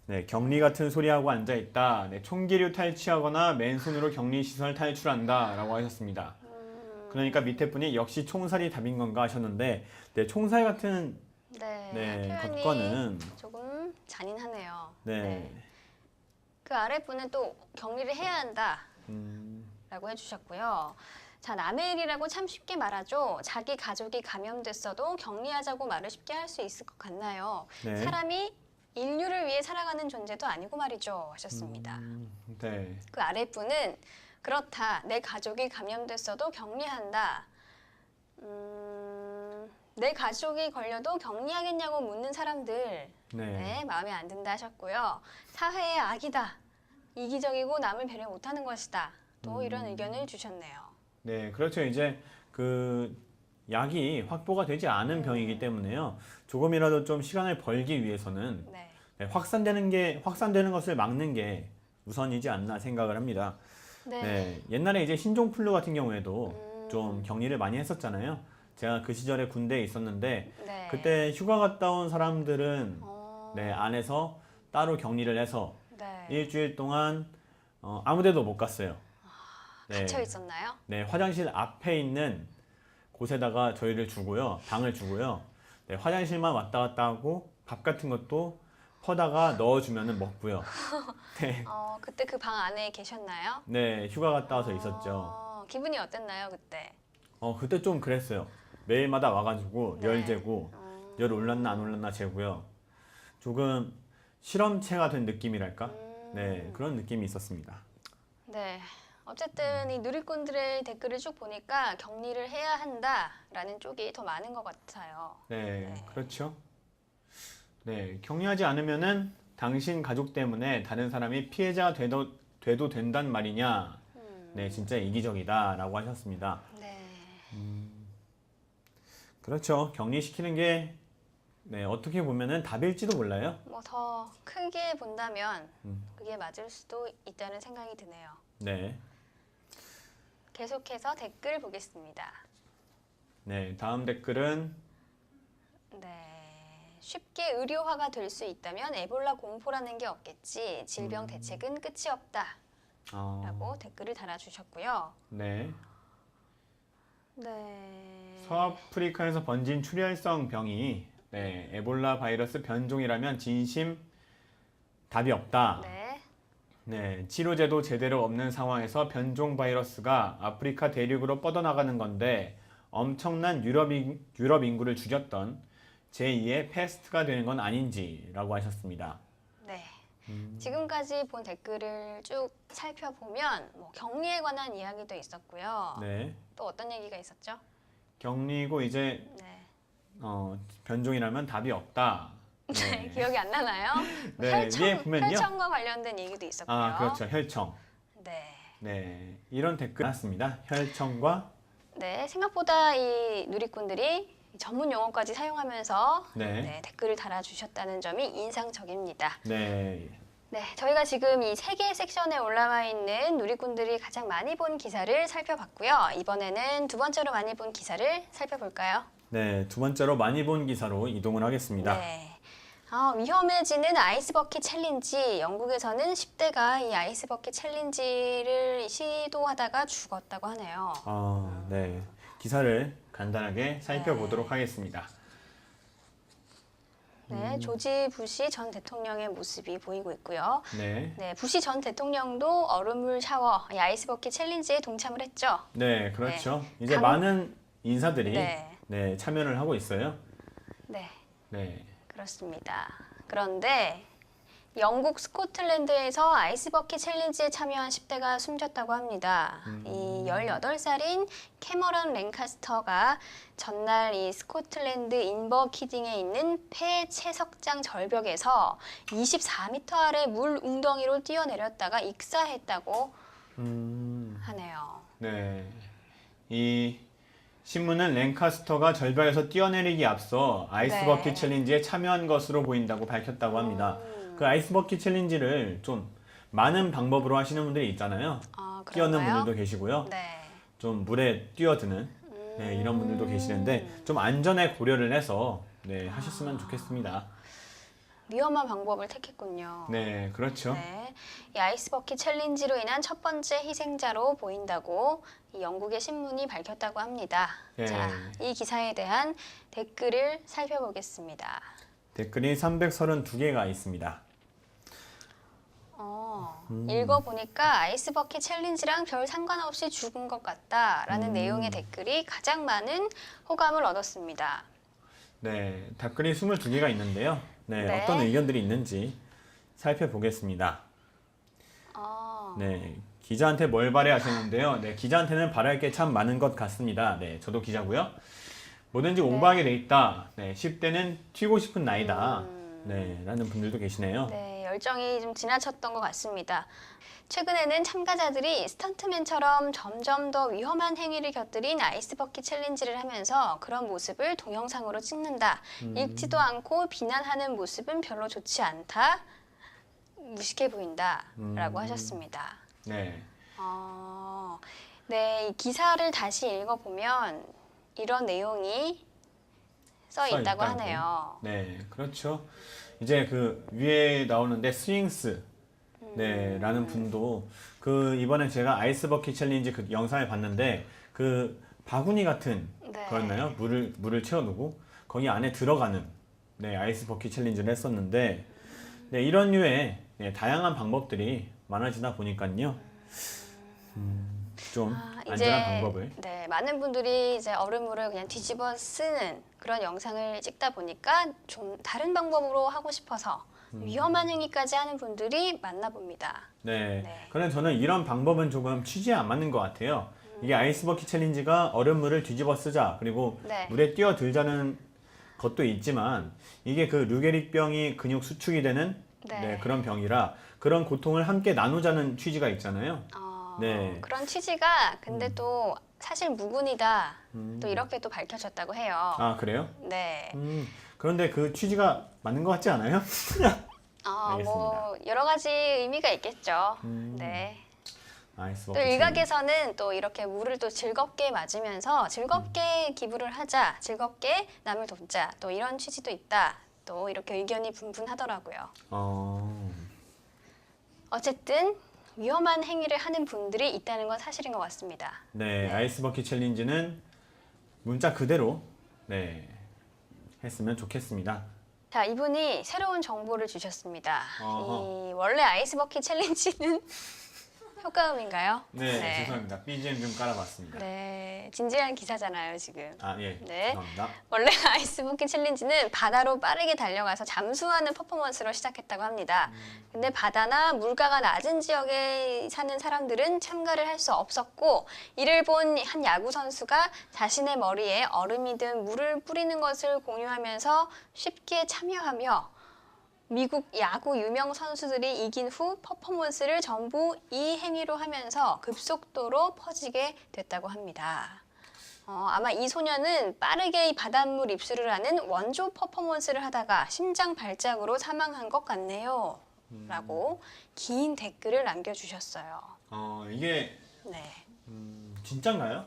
[SPEAKER 2] 네, 격리 같은 소리하고 앉아 있다. 네, 총기류 탈취하거나 맨손으로 격리 시설 탈출한다라고 하셨습니다. 그러니까 밑에 분이 역시 총살이 답인 건가 하셨는데, 네, 총살 같은
[SPEAKER 1] 네.
[SPEAKER 2] 네,
[SPEAKER 1] 표현이
[SPEAKER 2] 것과는
[SPEAKER 1] 조금 잔인하네요.
[SPEAKER 2] 네,
[SPEAKER 1] 그 아래 분은 또 격리를 해야 한다.
[SPEAKER 2] 음,
[SPEAKER 1] 라고 해주셨고요. 자, 남의 일이라고 참 쉽게 말하죠. 자기 가족이 감염됐어도 격리하자고 말을 쉽게 할 수 있을 것 같나요?
[SPEAKER 2] 네,
[SPEAKER 1] 사람이 인류를 위해 살아가는 존재도 아니고 말이죠. 하셨습니다.
[SPEAKER 2] 네,
[SPEAKER 1] 그 아랫분은 그렇다. 내 가족이 감염됐어도 격리한다. 내 가족이 걸려도 격리하겠냐고 묻는 사람들
[SPEAKER 2] 네,
[SPEAKER 1] 마음에 안 든다 하셨고요. 사회의 악이다. 이기적이고 남을 배려 못하는 것이다. 또 이런 의견을 주셨네요.
[SPEAKER 2] 네, 그렇죠. 이제 그 약이 확보가 되지 않은 병이기 때문에요. 조금이라도 좀 시간을 벌기 위해서는
[SPEAKER 1] 네.
[SPEAKER 2] 네, 확산되는 것을 막는 게 우선이지 않나 생각을 합니다.
[SPEAKER 1] 네.
[SPEAKER 2] 네, 옛날에 이제 신종플루 같은 경우에도 좀 격리를 많이 했었잖아요. 제가 그 시절에 군대에 있었는데
[SPEAKER 1] 네.
[SPEAKER 2] 그때 휴가 갔다 온 사람들은
[SPEAKER 1] 어,
[SPEAKER 2] 네, 안에서 따로 격리를 해서
[SPEAKER 1] 네.
[SPEAKER 2] 일주일 동안 아무데도 못 갔어요.
[SPEAKER 1] 갇혀 있었나요?
[SPEAKER 2] 네, 화장실 앞에 있는 곳에다가 저희를 주고요. 방을 주고요. 네, 화장실만 왔다 갔다 하고 밥 같은 것도 퍼다가 넣어주면은 먹고요. 네,
[SPEAKER 1] 그때 그 방 안에 계셨나요?
[SPEAKER 2] 네, 휴가 갔다 와서 있었죠.
[SPEAKER 1] 기분이 어땠나요, 그때?
[SPEAKER 2] 그때 좀 그랬어요. 매일마다 와가지고
[SPEAKER 1] 네.
[SPEAKER 2] 열 재고 열 올랐나 안 올랐나 재고요. 조금 실험체가 된 느낌이랄까? 네, 그런 느낌이 있었습니다.
[SPEAKER 1] 네. 어쨌든 이 누리꾼들의 댓글을 쭉 보니까 격리를 해야 한다라는 쪽이 더 많은 것 같아요.
[SPEAKER 2] 네,
[SPEAKER 1] 네.
[SPEAKER 2] 그렇죠. 네, 격리하지 않으면은 당신 가족 때문에 다른 사람이 피해자가 돼도 된단 말이냐? 네, 진짜 이기적이다라고 하셨습니다.
[SPEAKER 1] 네.
[SPEAKER 2] 그렇죠. 격리시키는 게 네, 어떻게 보면은 답일지도 몰라요.
[SPEAKER 1] 뭐 더 크게 본다면 그게 맞을 수도 있다는 생각이 드네요.
[SPEAKER 2] 네,
[SPEAKER 1] 계속해서 댓글 보겠습니다.
[SPEAKER 2] 네, 다음 댓글은
[SPEAKER 1] 네. 쉽게 의료화가 될 수 있다면 에볼라 공포라는 게 없겠지. 질병 대책은 끝이 없다. 라고 댓글을 달아주셨고요.
[SPEAKER 2] 네,
[SPEAKER 1] 네.
[SPEAKER 2] 서아프리카에서 번진 출혈성 병이 네, 에볼라 바이러스 변종이라면 진심 답이 없다.
[SPEAKER 1] 네.
[SPEAKER 2] 네, 치료제도 제대로 없는 상황에서 변종 바이러스가 아프리카 대륙으로 뻗어나가는 건데 엄청난 유럽 인구를 죽였던 제2의 패스트가 되는 건 아닌지라고 하셨습니다.
[SPEAKER 1] 네. 지금까지 본 댓글을 쭉 살펴보면 뭐 격리에 관한 이야기도 있었고요.
[SPEAKER 2] 네,
[SPEAKER 1] 또 어떤 얘기가 있었죠?
[SPEAKER 2] 격리고 이제
[SPEAKER 1] 네.
[SPEAKER 2] 변종이라면 답이 없다.
[SPEAKER 1] 네. 기억이 안 나나요?
[SPEAKER 2] 네, 위에 보면요.
[SPEAKER 1] 혈청과 관련된 얘기도 있었고요.
[SPEAKER 2] 아, 그렇죠. 혈청.
[SPEAKER 1] 네.
[SPEAKER 2] 네, 이런 댓글 났습니다. 혈청과
[SPEAKER 1] 네. 생각보다 이 누리꾼들이 전문 용어까지 사용하면서
[SPEAKER 2] 네,
[SPEAKER 1] 댓글을 달아주셨다는 점이 인상적입니다.
[SPEAKER 2] 네,
[SPEAKER 1] 네, 저희가 지금 이 세 개 섹션에 올라와 있는 누리꾼들이 가장 많이 본 기사를 살펴봤고요. 이번에는 두 번째로 많이 본 기사를 살펴볼까요?
[SPEAKER 2] 네, 두 번째로 많이 본 기사로 이동을 하겠습니다.
[SPEAKER 1] 네. 위험해지는 아이스버킷 챌린지. 영국에서는 10대가 이 아이스버킷 챌린지를 시도하다가 죽었다고 하네요.
[SPEAKER 2] 네, 기사를 간단하게 살펴보도록 하겠습니다.
[SPEAKER 1] 네, 조지 부시 전 대통령의 모습이 보이고 있고요.
[SPEAKER 2] 네,
[SPEAKER 1] 네, 부시 전 대통령도 얼음물 샤워, 이 아이스버킷 챌린지에 동참을 했죠.
[SPEAKER 2] 네, 그렇죠. 이제
[SPEAKER 1] 강-
[SPEAKER 2] 많은 인사들이
[SPEAKER 1] 네.
[SPEAKER 2] 네, 참여를 하고 있어요.
[SPEAKER 1] 네,
[SPEAKER 2] 네,
[SPEAKER 1] 그렇습니다. 그런데 영국 스코틀랜드에서 아이스버킷 챌린지에 참여한 10대가 숨졌다고 합니다. 이 18살인 캐머런 랭카스터가 전날 이 스코틀랜드 인버키딩에 있는 폐 채석장 절벽에서 24m 아래 물 웅덩이로 뛰어내렸다가 익사했다고 하네요.
[SPEAKER 2] 네. 이 신문은 랭카스터가 절벽에서 뛰어내리기 앞서 아이스버킷
[SPEAKER 1] 네.
[SPEAKER 2] 챌린지에 참여한 것으로 보인다고 밝혔다고 합니다. 그 아이스버킷 챌린지를 좀 많은 방법으로 하시는 분들이 있잖아요. 뛰어는
[SPEAKER 1] 그런가요?
[SPEAKER 2] 분들도 계시고요.
[SPEAKER 1] 네.
[SPEAKER 2] 좀 물에 뛰어드는 네, 이런 분들도 계시는데 좀 안전에 고려를 해서 네, 하셨으면 좋겠습니다.
[SPEAKER 1] 위험한 방법을 택했군요.
[SPEAKER 2] 네, 그렇죠.
[SPEAKER 1] 네, 이 아이스버킷 챌린지로 인한 첫 번째 희생자로 보인다고 이 영국의 신문이 밝혔다고 합니다.
[SPEAKER 2] 네.
[SPEAKER 1] 자, 이 기사에 대한 댓글을 살펴보겠습니다.
[SPEAKER 2] 댓글이 332개가 있습니다.
[SPEAKER 1] 읽어보니까 아이스버킷 챌린지랑 별 상관없이 죽은 것 같다라는 내용의 댓글이 가장 많은 호감을 얻었습니다.
[SPEAKER 2] 네, 댓글이 22개가 있는데요. 네,
[SPEAKER 1] 네.
[SPEAKER 2] 어떤 의견들이 있는지 살펴보겠습니다.
[SPEAKER 1] 어,
[SPEAKER 2] 네, 기자한테 뭘 바래하셨는데요. 네, 기자한테는 바랄 게 참 많은 것 같습니다. 네, 저도 기자고요. 뭐든지 오버하게 돼 있다. 네, 10대는 튀고 싶은 나이다. 네, 라는 분들도 계시네요.
[SPEAKER 1] 네, 열정이 좀 지나쳤던 것 같습니다. 최근에는 참가자들이 스턴트맨처럼 점점 더 위험한 행위를 곁들인 아이스버킷 챌린지를 하면서 그런 모습을 동영상으로 찍는다. 읽지도 않고 비난하는 모습은 별로 좋지 않다. 무식해 보인다. 라고 하셨습니다.
[SPEAKER 2] 네,
[SPEAKER 1] 네, 이 기사를 다시 읽어보면 이런 내용이 써 있다고 하네요.
[SPEAKER 2] 네, 그렇죠. 이제 그 위에 나오는데 스윙스 네, 라는 분도 그 이번에 제가 아이스버킷 챌린지 그 영상을 봤는데 그 바구니 같은
[SPEAKER 1] 네.
[SPEAKER 2] 거였나요? 물을 채워두고 거기 안에 들어가는 네, 아이스버킷 챌린지를 했었는데 네, 이런 류의 네, 다양한 방법들이 많아지다 보니까요. 좀 안전한 방법을
[SPEAKER 1] 네, 많은 분들이 이제 얼음물을 그냥 뒤집어 쓰는 그런 영상을 찍다 보니까 좀 다른 방법으로 하고 싶어서 위험한 행위까지 하는 분들이 많나 봅니다.
[SPEAKER 2] 네.
[SPEAKER 1] 네.
[SPEAKER 2] 그런데 저는 이런 방법은 조금 취지에 안 맞는 것 같아요. 이게 아이스버킷 챌린지가 얼음물을 뒤집어 쓰자 그리고
[SPEAKER 1] 네.
[SPEAKER 2] 물에 뛰어들자는 것도 있지만 이게 그 루게릭병이 근육 수축이 되는
[SPEAKER 1] 네.
[SPEAKER 2] 네, 그런 병이라 그런 고통을 함께 나누자는 취지가 있잖아요. 네.
[SPEAKER 1] 그런 취지가 근데 또 사실 무근이다. 또 이렇게 또 밝혀졌다고 해요.
[SPEAKER 2] 아, 그래요?
[SPEAKER 1] 네.
[SPEAKER 2] 그런데 그 취지가 맞는 것 같지 않아요?
[SPEAKER 1] 뭐 여러 가지 의미가 있겠죠. 네. 또
[SPEAKER 2] 아이스버킷
[SPEAKER 1] 일각에서는 또 이렇게 물을 또 즐겁게 맞으면서 즐겁게 기부를 하자, 즐겁게 남을 돕자, 또 이런 취지도 있다. 또 이렇게 의견이 분분하더라고요. 어쨌든 위험한 행위를 하는 분들이 있다는 건 사실인 것 같습니다.
[SPEAKER 2] 네, 아이스버킷 챌린지는 문자 그대로 네, 했으면 좋겠습니다.
[SPEAKER 1] 자, 이분이 새로운 정보를 주셨습니다.
[SPEAKER 2] 어허.
[SPEAKER 1] 이 원래 아이스버킷 챌린지는 효과음인가요?
[SPEAKER 2] 네, 죄송합니다. BGM 좀 깔아봤습니다.
[SPEAKER 1] 네, 진지한 기사잖아요, 지금.
[SPEAKER 2] 아, 예.
[SPEAKER 1] 네.
[SPEAKER 2] 죄송합니다.
[SPEAKER 1] 원래 아이스버킷 챌린지는 바다로 빠르게 달려가서 잠수하는 퍼포먼스로 시작했다고 합니다. 근데 바다나 물가가 낮은 지역에 사는 사람들은 참가를 할 수 없었고 이를 본 한 야구 선수가 자신의 머리에 얼음이 든 물을 뿌리는 것을 공유하면서 쉽게 참여하며 미국 야구 유명 선수들이 이긴 후 퍼포먼스를 전부 이 행위로 하면서 급속도로 퍼지게 됐다고 합니다. 아마 이 소녀는 빠르게 이 바닷물 입수를 하는 원조 퍼포먼스를 하다가 심장 발작으로 사망한 것 같네요. 라고 긴 댓글을 남겨주셨어요.
[SPEAKER 2] 이게
[SPEAKER 1] 네.
[SPEAKER 2] 진짠가요?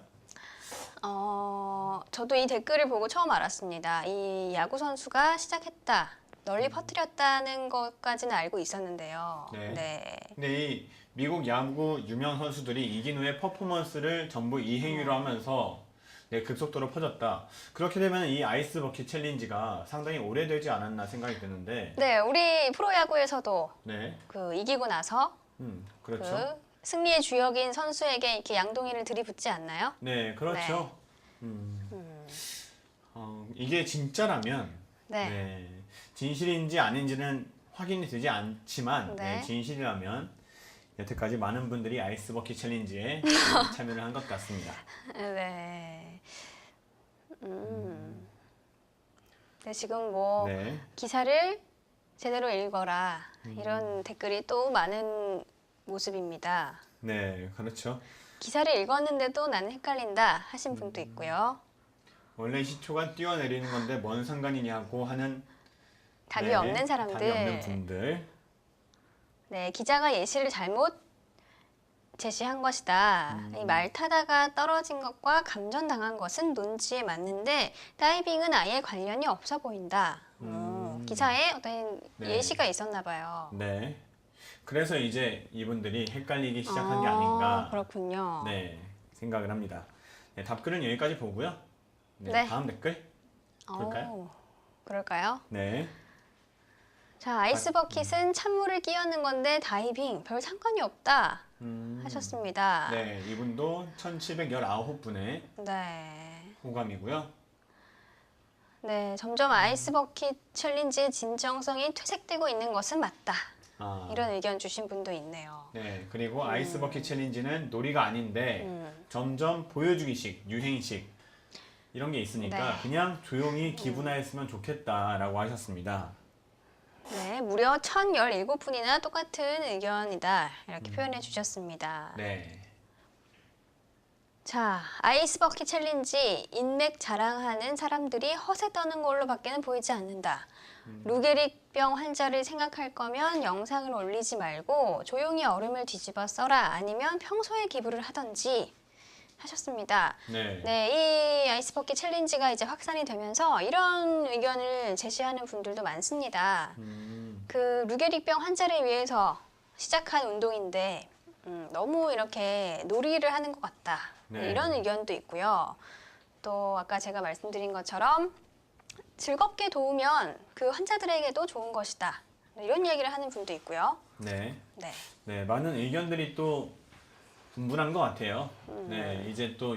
[SPEAKER 1] 저도 이 댓글을 보고 처음 알았습니다. 이 야구 선수가 시작했다. 널리 퍼뜨렸다는 것까지는 알고 있었는데요.
[SPEAKER 2] 네.
[SPEAKER 1] 네.
[SPEAKER 2] 근데 이 미국 야구 유명 선수들이 이긴 후에 퍼포먼스를 전부 이 행위로 하면서 네, 급속도로 퍼졌다. 그렇게 되면 이 아이스버킷 챌린지가 상당히 오래되지 않았나 생각이 드는데
[SPEAKER 1] 네, 우리 프로야구에서도
[SPEAKER 2] 네,
[SPEAKER 1] 그 이기고 나서
[SPEAKER 2] 그렇죠.
[SPEAKER 1] 그 승리의 주역인 선수에게 이렇게 양동이를 들이붓지 않나요?
[SPEAKER 2] 네, 그렇죠. 이게 진짜라면
[SPEAKER 1] 네.
[SPEAKER 2] 네, 진실인지 아닌지는 확인이 되지 않지만
[SPEAKER 1] 네.
[SPEAKER 2] 네, 진실이라면 여태까지 많은 분들이 아이스버킷 챌린지에 네, 참여를 한 것 같습니다.
[SPEAKER 1] 네. 네, 지금 뭐
[SPEAKER 2] 네,
[SPEAKER 1] 기사를 제대로 읽어라 이런 댓글이 또 많은 모습입니다.
[SPEAKER 2] 네, 그렇죠.
[SPEAKER 1] 기사를 읽었는데도 나는 헷갈린다 하신 분도 있고요.
[SPEAKER 2] 원래 시초가 뛰어내리는 건데 뭔 상관이냐고 하는
[SPEAKER 1] 답이 없는 사람들.
[SPEAKER 2] 답이 없는 분들.
[SPEAKER 1] 네, 기자가 예시를 잘못 제시한 것이다. 이 말 타다가 떨어진 것과 감전당한 것은 논지에 맞는데 다이빙은 아예 관련이 없어 보인다. 기사에 어떤
[SPEAKER 2] 네.
[SPEAKER 1] 예시가 있었나 봐요.
[SPEAKER 2] 네. 그래서 이제 이분들이 헷갈리기 시작한 게 아닌가.
[SPEAKER 1] 그렇군요.
[SPEAKER 2] 네, 생각을 합니다. 네, 답글은 여기까지 보고요. 네,
[SPEAKER 1] 네.
[SPEAKER 2] 다음 댓글 볼까요?
[SPEAKER 1] 그럴까요?
[SPEAKER 2] 네.
[SPEAKER 1] 자, 아이스 버킷은 찬물을 끼얹는 건데 다이빙 별 상관이 없다
[SPEAKER 2] 음,
[SPEAKER 1] 하셨습니다.
[SPEAKER 2] 네, 이분도 1719분의
[SPEAKER 1] 네.
[SPEAKER 2] 호감이고요.
[SPEAKER 1] 네, 점점 아이스 버킷 챌린지의 진정성이 퇴색되고 있는 것은 맞다.
[SPEAKER 2] 아,
[SPEAKER 1] 이런 의견 주신 분도 있네요.
[SPEAKER 2] 네, 그리고 아이스 버킷 챌린지는 놀이가 아닌데 점점 보여주기식, 유행식 이런 게 있으니까
[SPEAKER 1] 네.
[SPEAKER 2] 그냥 조용히 기분화했으면 좋겠다라고 하셨습니다.
[SPEAKER 1] 네, 무려 1017분이나 똑같은 의견이다. 이렇게 표현해 주셨습니다.
[SPEAKER 2] 네,
[SPEAKER 1] 자, 아이스 버킷 챌린지 인맥 자랑하는 사람들이 허세 떠는 걸로밖에는 보이지 않는다. 루게릭병 환자를 생각할 거면 영상을 올리지 말고 조용히 얼음을 뒤집어 써라. 아니면 평소에 기부를 하던지 하셨습니다.
[SPEAKER 2] 네,
[SPEAKER 1] 네, 이 아이스 버킷 챌린지가 이제 확산이 되면서 이런 의견을 제시하는 분들도 많습니다. 그 루게릭병 환자를 위해서 시작한 운동인데 너무 이렇게 놀이를 하는 것 같다.
[SPEAKER 2] 네.
[SPEAKER 1] 이런 의견도 있고요. 또 아까 제가 말씀드린 것처럼 즐겁게 도우면 그 환자들에게도 좋은 것이다. 이런 얘기를 하는 분도 있고요.
[SPEAKER 2] 네,
[SPEAKER 1] 네.
[SPEAKER 2] 네, 많은 의견들이 또 분분한 것 같아요. 네, 이제 또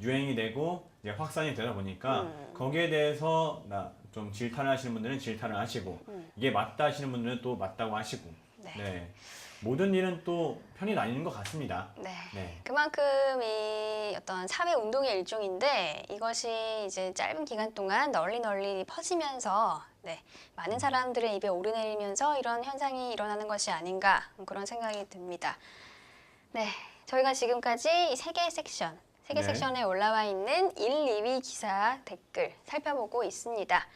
[SPEAKER 2] 유행이 되고 이제 확산이 되다 보니까 거기에 대해서 좀 질타를 하시는 분들은 질타를 하시고 이게 맞다 하시는 분들은 또 맞다고 하시고
[SPEAKER 1] 네.
[SPEAKER 2] 네, 모든 일은 또 편이 나뉘는 것 같습니다.
[SPEAKER 1] 네.
[SPEAKER 2] 네,
[SPEAKER 1] 그만큼 이 어떤 사회 운동의 일종인데 이것이 이제 짧은 기간 동안 널리 퍼지면서 네, 많은 사람들의 입에 오르내리면서 이런 현상이 일어나는 것이 아닌가 그런 생각이 듭니다. 네, 저희가 지금까지 세 개 섹션, 세 개
[SPEAKER 2] 네.
[SPEAKER 1] 섹션에 올라와 있는 1, 2위 기사 댓글 살펴보고 있습니다.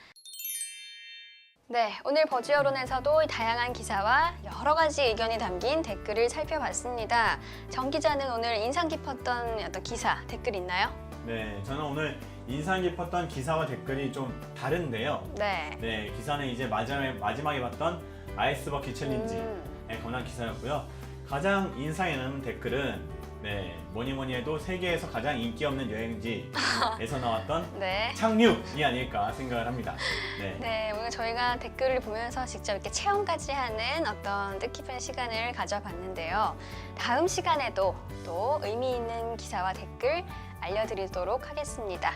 [SPEAKER 1] 네, 오늘 버즈 여론에서도 다양한 기사와 여러 가지 의견이 담긴 댓글을 살펴봤습니다. 정 기자는 오늘 인상 깊었던 어떤 기사, 댓글 있나요?
[SPEAKER 2] 네, 저는 오늘 인상 깊었던 기사와 댓글이 좀 다른데요.
[SPEAKER 1] 네.
[SPEAKER 2] 네, 기사는 이제 마지막에 봤던 아이스 버킷 챌린지에 관한 기사였고요. 가장 인상에 남는 댓글은 네, 뭐니 해도 세계에서 가장 인기 없는 여행지에서 나왔던
[SPEAKER 1] 네.
[SPEAKER 2] 착륙이 아닐까 생각을 합니다. 네,
[SPEAKER 1] 네, 오늘 저희가 댓글을 보면서 직접 이렇게 체험까지 하는 어떤 뜻깊은 시간을 가져봤는데요. 다음 시간에도 또 의미 있는 기사와 댓글 알려드리도록 하겠습니다.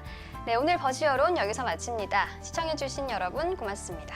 [SPEAKER 1] 네, 오늘 버즈 여론 여기서 마칩니다. 시청해주신 여러분 고맙습니다.